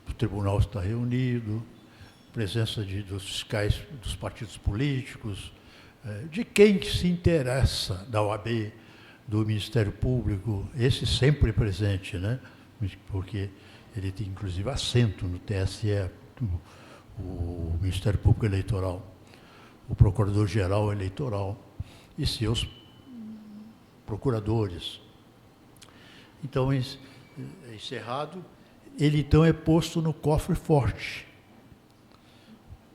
o tribunal está reunido, presença dos fiscais dos partidos políticos, de quem que se interessa, da OAB, do Ministério Público, esse sempre presente, né? Porque ele tem, inclusive, assento no TSE, o Ministério Público Eleitoral, o Procurador-Geral Eleitoral e seus procuradores. Então, encerrado, ele então é posto no cofre forte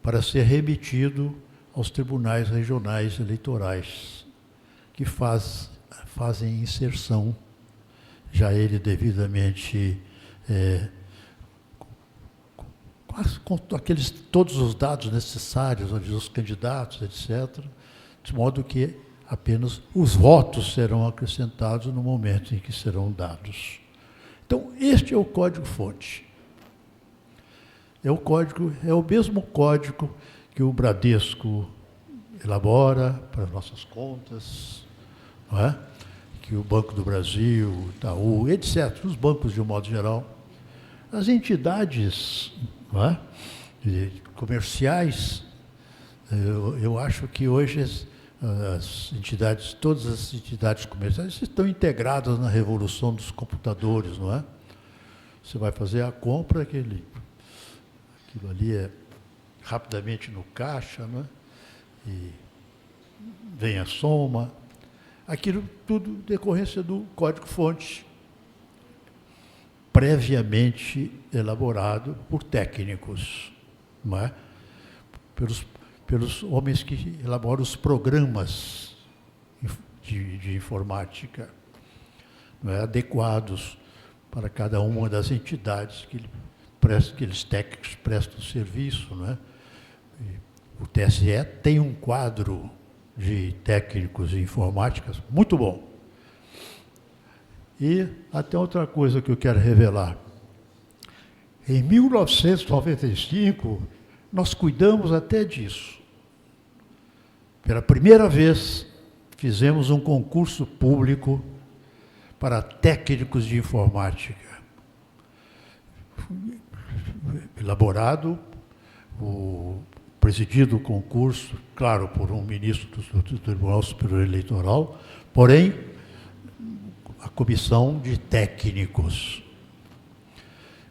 para ser remetido aos tribunais regionais eleitorais, que fazem inserção, já ele devidamente com todos os dados necessários, os candidatos, etc., de modo que apenas os votos serão acrescentados no momento em que serão dados. Então, este é o código-fonte. É o mesmo código que o Bradesco elabora para as nossas contas, não é? Que o Banco do Brasil, Itaú, etc., os bancos de um modo geral. As entidades, não é? Comerciais, eu acho que hoje todas as entidades comerciais estão integradas na revolução dos computadores, não é? Você vai fazer a compra, aquilo ali é rapidamente no caixa, não é? E vem a soma. Aquilo tudo decorrência do código-fonte, previamente elaborado por técnicos, não é? Pelos homens que elaboram os programas de informática, não é? Adequados para cada uma das entidades que aqueles técnicos prestam serviço, não é? O TSE tem um quadro de técnicos de informática muito bom. E até outra coisa que eu quero revelar. Em 1995, nós cuidamos até disso. Pela primeira vez, fizemos um concurso público para técnicos de informática. Elaborado, presidido o concurso, claro, por um ministro do Tribunal Superior Eleitoral, porém, a comissão de técnicos.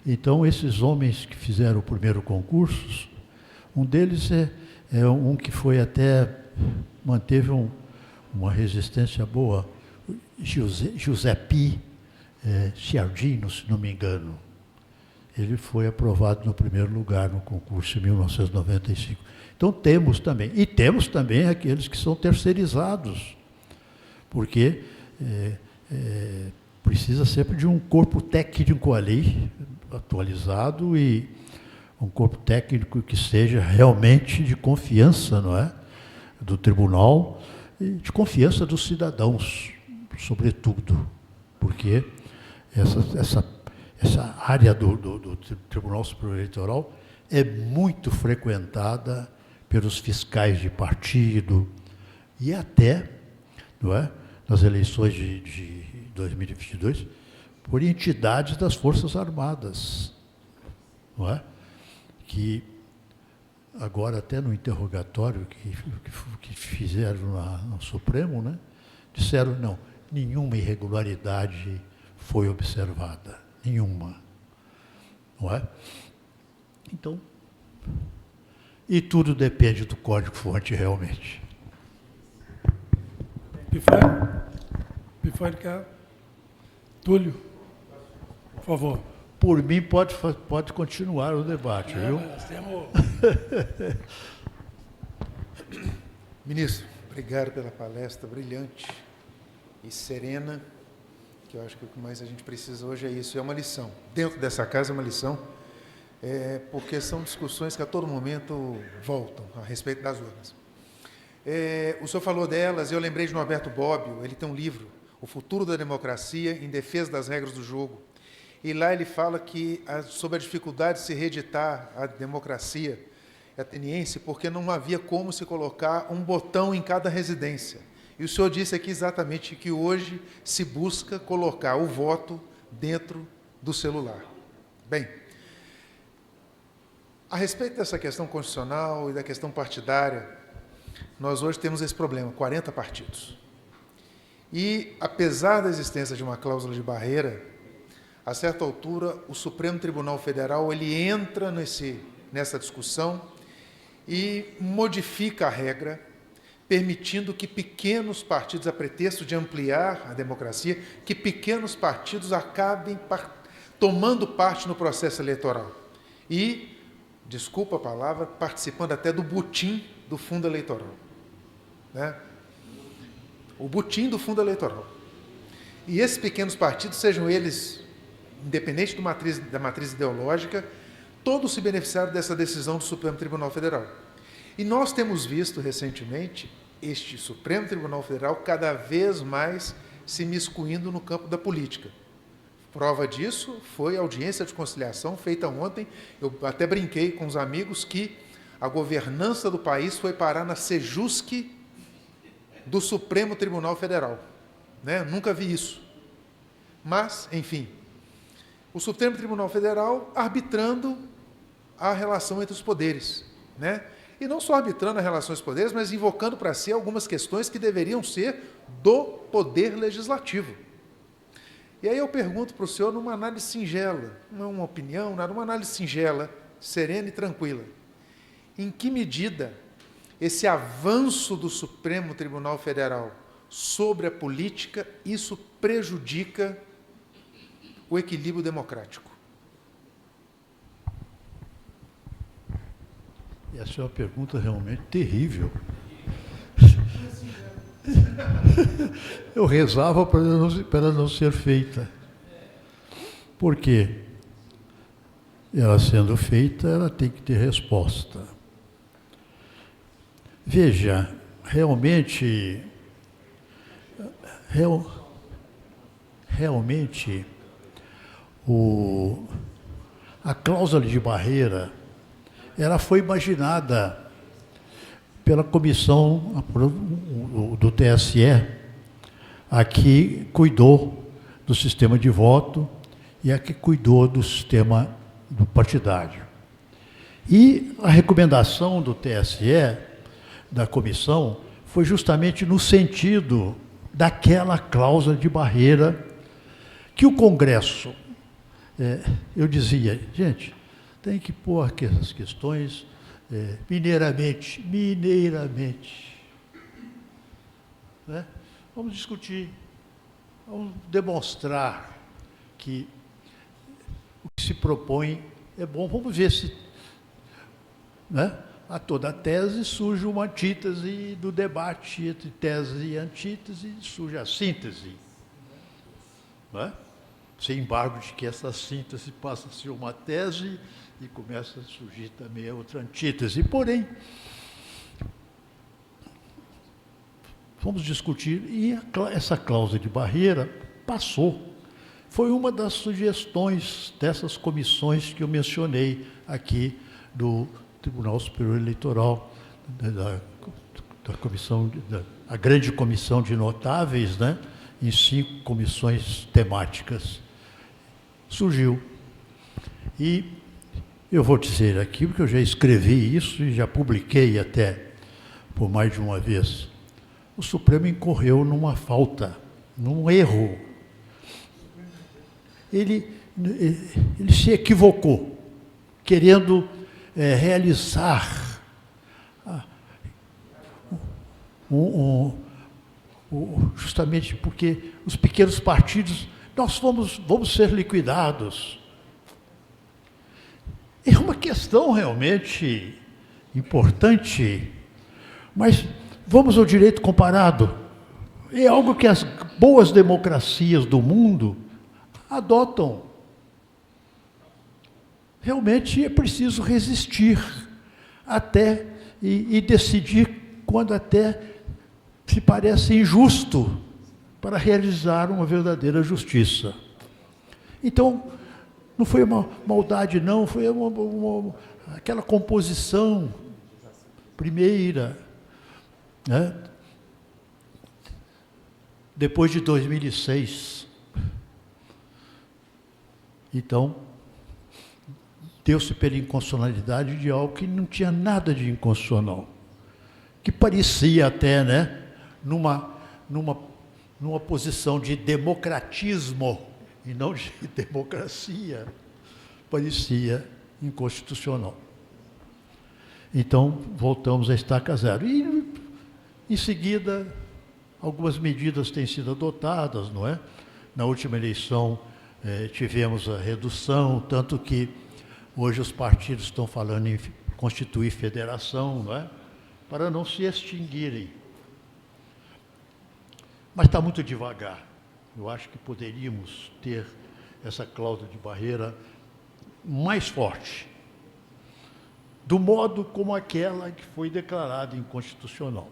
Então, esses homens que fizeram o primeiro concurso, um deles é um que foi até, manteve uma resistência boa, Giuseppe Ciardino, se não me engano. Ele foi aprovado no primeiro lugar no concurso em 1995. Então, temos também aqueles que são terceirizados, porque precisa sempre de um corpo técnico ali, atualizado, e um corpo técnico que seja realmente de confiança, não é? Do tribunal e de confiança dos cidadãos, sobretudo, porque essa área do Tribunal Superior Eleitoral é muito frequentada pelos fiscais de partido e até, não é, nas eleições de 2022, por entidades das Forças Armadas, não é? Que agora até no interrogatório que fizeram no Supremo, né, disseram, não, nenhuma irregularidade foi observada. Nenhuma. Não é? Então, e tudo depende do código-fonte, realmente. Pifani quer? Túlio, por favor. Por mim, pode continuar o debate, viu? Ministro, obrigado pela palestra brilhante e serena, que eu acho que o que mais a gente precisa hoje é isso, é uma lição. Dentro dessa casa é uma lição, porque são discussões que a todo momento voltam a respeito das urnas. O senhor falou delas, eu lembrei de Norberto Bobbio, ele tem um livro, O Futuro da Democracia em Defesa das Regras do Jogo. E lá ele fala sobre a dificuldade de se reeditar a democracia ateniense, porque não havia como se colocar um botão em cada residência. E o senhor disse aqui exatamente que hoje se busca colocar o voto dentro do celular. Bem, a respeito dessa questão constitucional e da questão partidária, nós hoje temos esse problema, 40 partidos. E, apesar da existência de uma cláusula de barreira, a certa altura, o Supremo Tribunal Federal ele entra nessa discussão e modifica a regra, permitindo que pequenos partidos, a pretexto de ampliar a democracia, que pequenos partidos acabem tomando parte no processo eleitoral. E, desculpa a palavra, participando até do butim do fundo eleitoral. Né? O butim do fundo eleitoral. E esses pequenos partidos, sejam eles, independente da matriz ideológica, todos se beneficiaram dessa decisão do Supremo Tribunal Federal. E nós temos visto, recentemente, este Supremo Tribunal Federal cada vez mais se imiscuindo no campo da política. Prova disso foi a audiência de conciliação feita ontem. Eu até brinquei com os amigos que a governança do país foi parar na Sejusc do Supremo Tribunal Federal. Né? Nunca vi isso. Mas, enfim, o Supremo Tribunal Federal arbitrando a relação entre os poderes. Né? E não só arbitrando a relação entre os poderes, mas invocando para si algumas questões que deveriam ser do poder legislativo. E aí eu pergunto para o senhor, numa análise singela, não uma opinião, nada, uma análise singela, serena e tranquila, em que medida esse avanço do Supremo Tribunal Federal sobre a política, isso prejudica o equilíbrio democrático? Essa é uma pergunta realmente terrível. Eu rezava para ela não ser feita. Por quê? Ela sendo feita, ela tem que ter resposta. Veja, realmente a cláusula de barreira, ela foi imaginada pela comissão do TSE, a que cuidou do sistema de voto e a que cuidou do sistema do partidário. E a recomendação do TSE, da comissão, foi justamente no sentido daquela cláusula de barreira que o Congresso, eu dizia, gente, tem que pôr essas questões mineiramente. Né? Vamos discutir, vamos demonstrar que o que se propõe é bom. Vamos ver se, né, a toda a tese surge uma antítese do debate entre tese e antítese, surge a síntese. Né? Sem embargo de que essa síntese passa a ser uma tese e começa a surgir também a outra antítese. Porém, vamos discutir, e essa cláusula de barreira passou. Foi uma das sugestões dessas comissões que eu mencionei aqui do Tribunal Superior Eleitoral, da comissão, a grande comissão de notáveis, né, em 5 comissões temáticas. Surgiu. E eu vou dizer aqui, porque eu já escrevi isso e já publiquei até por mais de uma vez. O Supremo incorreu numa falta, num erro. Ele se equivocou, querendo realizar justamente porque os pequenos partidos, nós vamos ser liquidados. É uma questão realmente importante, mas vamos ao direito comparado. É algo que as boas democracias do mundo adotam. Realmente é preciso resistir até e decidir quando até se parece injusto, para realizar uma verdadeira justiça. Então, não foi uma maldade, não, foi aquela composição primeira, né? Depois de 2006. Então, deu-se pela inconstitucionalidade de algo que não tinha nada de inconstitucional, que parecia até, né, numa posição de democratismo e não de democracia, parecia inconstitucional. Então, voltamos a estaca zero. E, em seguida, algumas medidas têm sido adotadas, não é? Na última eleição, tivemos a redução, tanto que hoje os partidos estão falando em constituir federação, não é? Para não se extinguirem. Mas está muito devagar. Eu acho que poderíamos ter essa cláusula de barreira mais forte, do modo como aquela que foi declarada inconstitucional.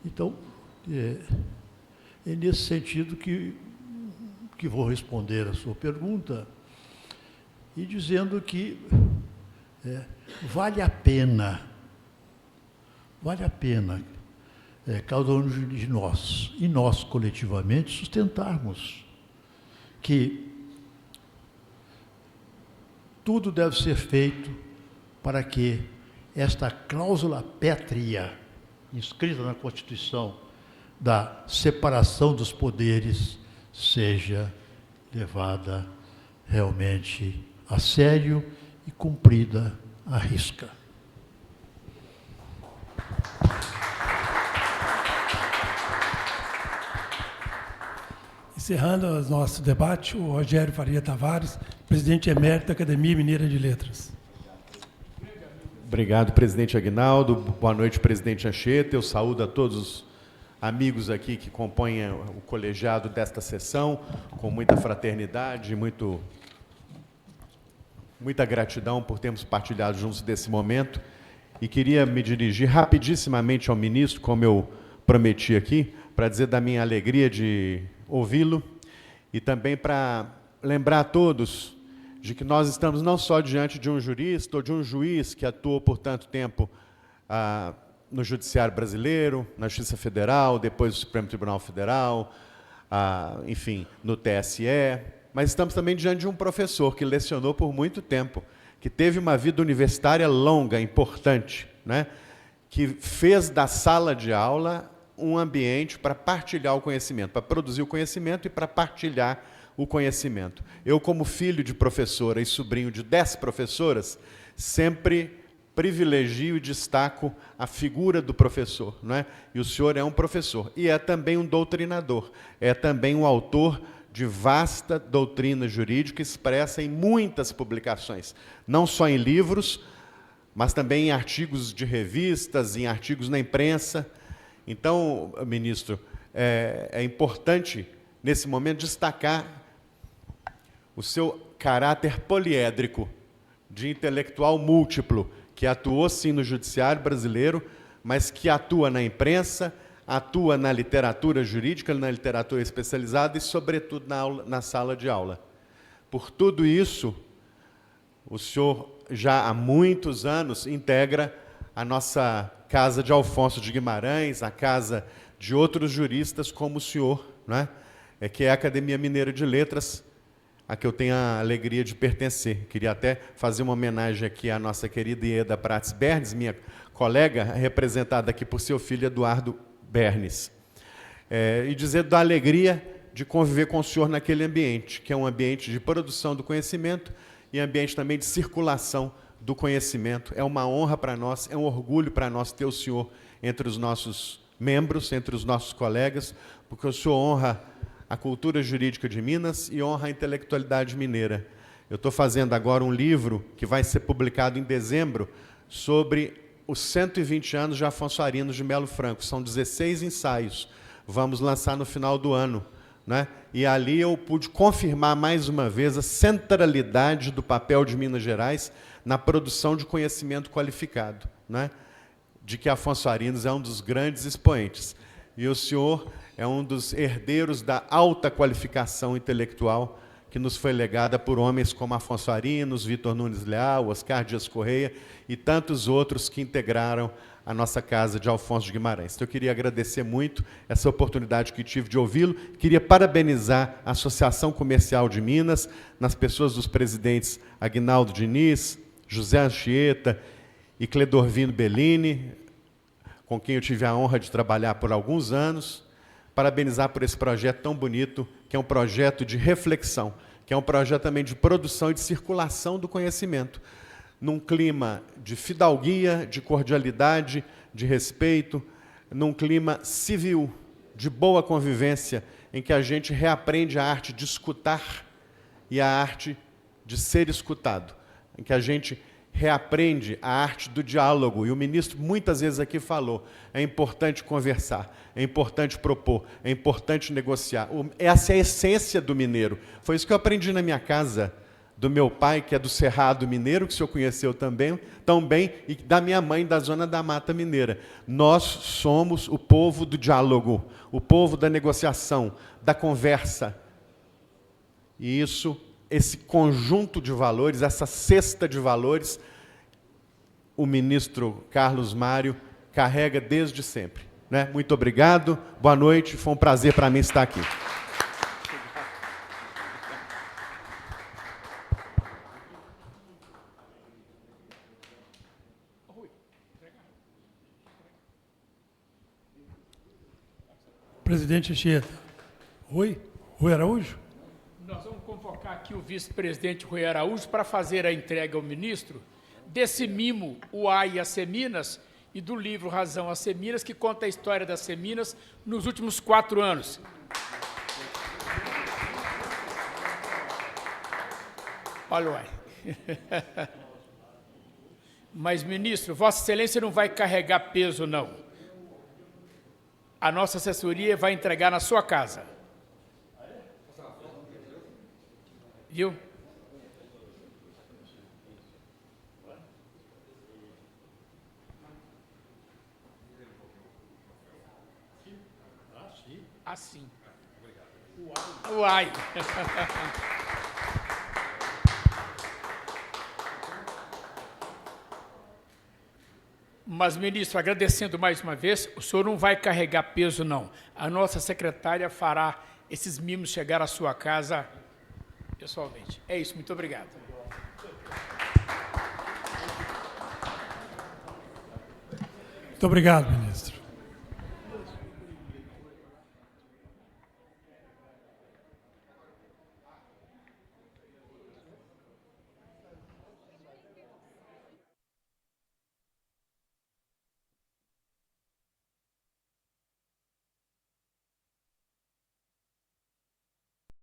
Então, é nesse sentido que vou responder a sua pergunta, e dizendo que vale a pena, cada um de nós, e nós coletivamente, sustentarmos que tudo deve ser feito para que esta cláusula pétrea, inscrita na Constituição, da separação dos poderes, seja levada realmente a sério e cumprida à risca. Encerrando o nosso debate, o Rogério Faria Tavares, presidente emérito da Academia Mineira de Letras. Obrigado, presidente Aguinaldo. Boa noite, presidente Anchieta. Eu saúdo a todos os amigos aqui que compõem o colegiado desta sessão, com muita fraternidade, muita gratidão por termos partilhado juntos desse momento. E queria me dirigir rapidissimamente ao ministro, como eu prometi aqui, para dizer da minha alegria de ouvi-lo e também para lembrar a todos de que nós estamos não só diante de um jurista ou de um juiz que atuou por tanto tempo no Judiciário Brasileiro, na Justiça Federal, depois no Supremo Tribunal Federal, enfim, no TSE, mas estamos também diante de um professor que lecionou por muito tempo, que teve uma vida universitária longa, importante, né? Que fez da sala de aula um ambiente para partilhar o conhecimento, para produzir o conhecimento e para partilhar o conhecimento. Eu, como filho de professora e sobrinho de 10 professoras, sempre privilegio e destaco a figura do professor, não é? E o senhor é um professor, e é também um doutrinador, é também um autor de vasta doutrina jurídica expressa em muitas publicações, não só em livros, mas também em artigos de revistas, em artigos na imprensa. Então, ministro, é importante, nesse momento, destacar o seu caráter poliédrico, de intelectual múltiplo, que atuou, sim, no judiciário brasileiro, mas que atua na imprensa, atua na literatura jurídica, na literatura especializada e, sobretudo, na sala de aula. Por tudo isso, o senhor, já há muitos anos, integra a nossa casa de Alfonso de Guimarães, a casa de outros juristas como o senhor, não é? Que é a Academia Mineira de Letras, a que eu tenho a alegria de pertencer. Queria até fazer uma homenagem aqui à nossa querida Ieda Prates Bernes, minha colega, representada aqui por seu filho Eduardo Bernes. E dizer da alegria de conviver com o senhor naquele ambiente, que é um ambiente de produção do conhecimento e ambiente também de circulação do conhecimento. É uma honra para nós, é um orgulho para nós ter o senhor entre os nossos membros, entre os nossos colegas, porque o senhor honra a cultura jurídica de Minas e honra a intelectualidade mineira. Eu estou fazendo agora um livro que vai ser publicado em dezembro sobre os 120 anos de Afonso Arinos de Melo Franco. São 16 ensaios. Vamos lançar no final do ano, né? E ali eu pude confirmar mais uma vez a centralidade do papel de Minas Gerais na produção de conhecimento qualificado, né? De que Afonso Arinos é um dos grandes expoentes. E o senhor é um dos herdeiros da alta qualificação intelectual que nos foi legada por homens como Afonso Arinos, Vitor Nunes Leal, Oscar Dias Correia e tantos outros que integraram a nossa casa de Alfonso de Guimarães. Então, eu queria agradecer muito essa oportunidade que tive de ouvi-lo. Queria parabenizar a Associação Comercial de Minas, nas pessoas dos presidentes Aguinaldo Diniz, José Anchieta e Cledorvino Bellini, com quem eu tive a honra de trabalhar por alguns anos. Parabenizar por esse projeto tão bonito, que é um projeto de reflexão, que é um projeto também de produção e de circulação do conhecimento, num clima de fidalguia, de cordialidade, de respeito, num clima civil, de boa convivência, em que a gente reaprende a arte de escutar e a arte de ser escutado, em que a gente reaprende a arte do diálogo. E o ministro muitas vezes aqui falou, é importante conversar, é importante propor, é importante negociar. Essa é a essência do mineiro. Foi isso que eu aprendi na minha casa, do meu pai, que é do Cerrado Mineiro, que o senhor conheceu também, tão bem, e da minha mãe, da Zona da Mata Mineira. Nós somos o povo do diálogo, o povo da negociação, da conversa. E isso, esse conjunto de valores, essa cesta de valores, o ministro Carlos Mário carrega desde sempre. Né? Muito obrigado, boa noite, foi um prazer para mim estar aqui. Presidente Anchieta. Rui Araújo? Nós vamos convocar aqui o vice-presidente Rui Araújo para fazer a entrega ao ministro desse mimo, o A e as Seminas, e do livro Razão às Seminas, que conta a história das Seminas nos últimos 4 anos. Olha, uai. Mas, ministro, Vossa Excelência não vai carregar peso, não. A nossa assessoria vai entregar na sua casa. Viu? Assim. Uai. Mas, ministro, agradecendo mais uma vez, o senhor não vai carregar peso, não. A nossa secretária fará esses mimos chegar à sua casa pessoalmente. É isso, muito obrigado. Muito obrigado, ministro.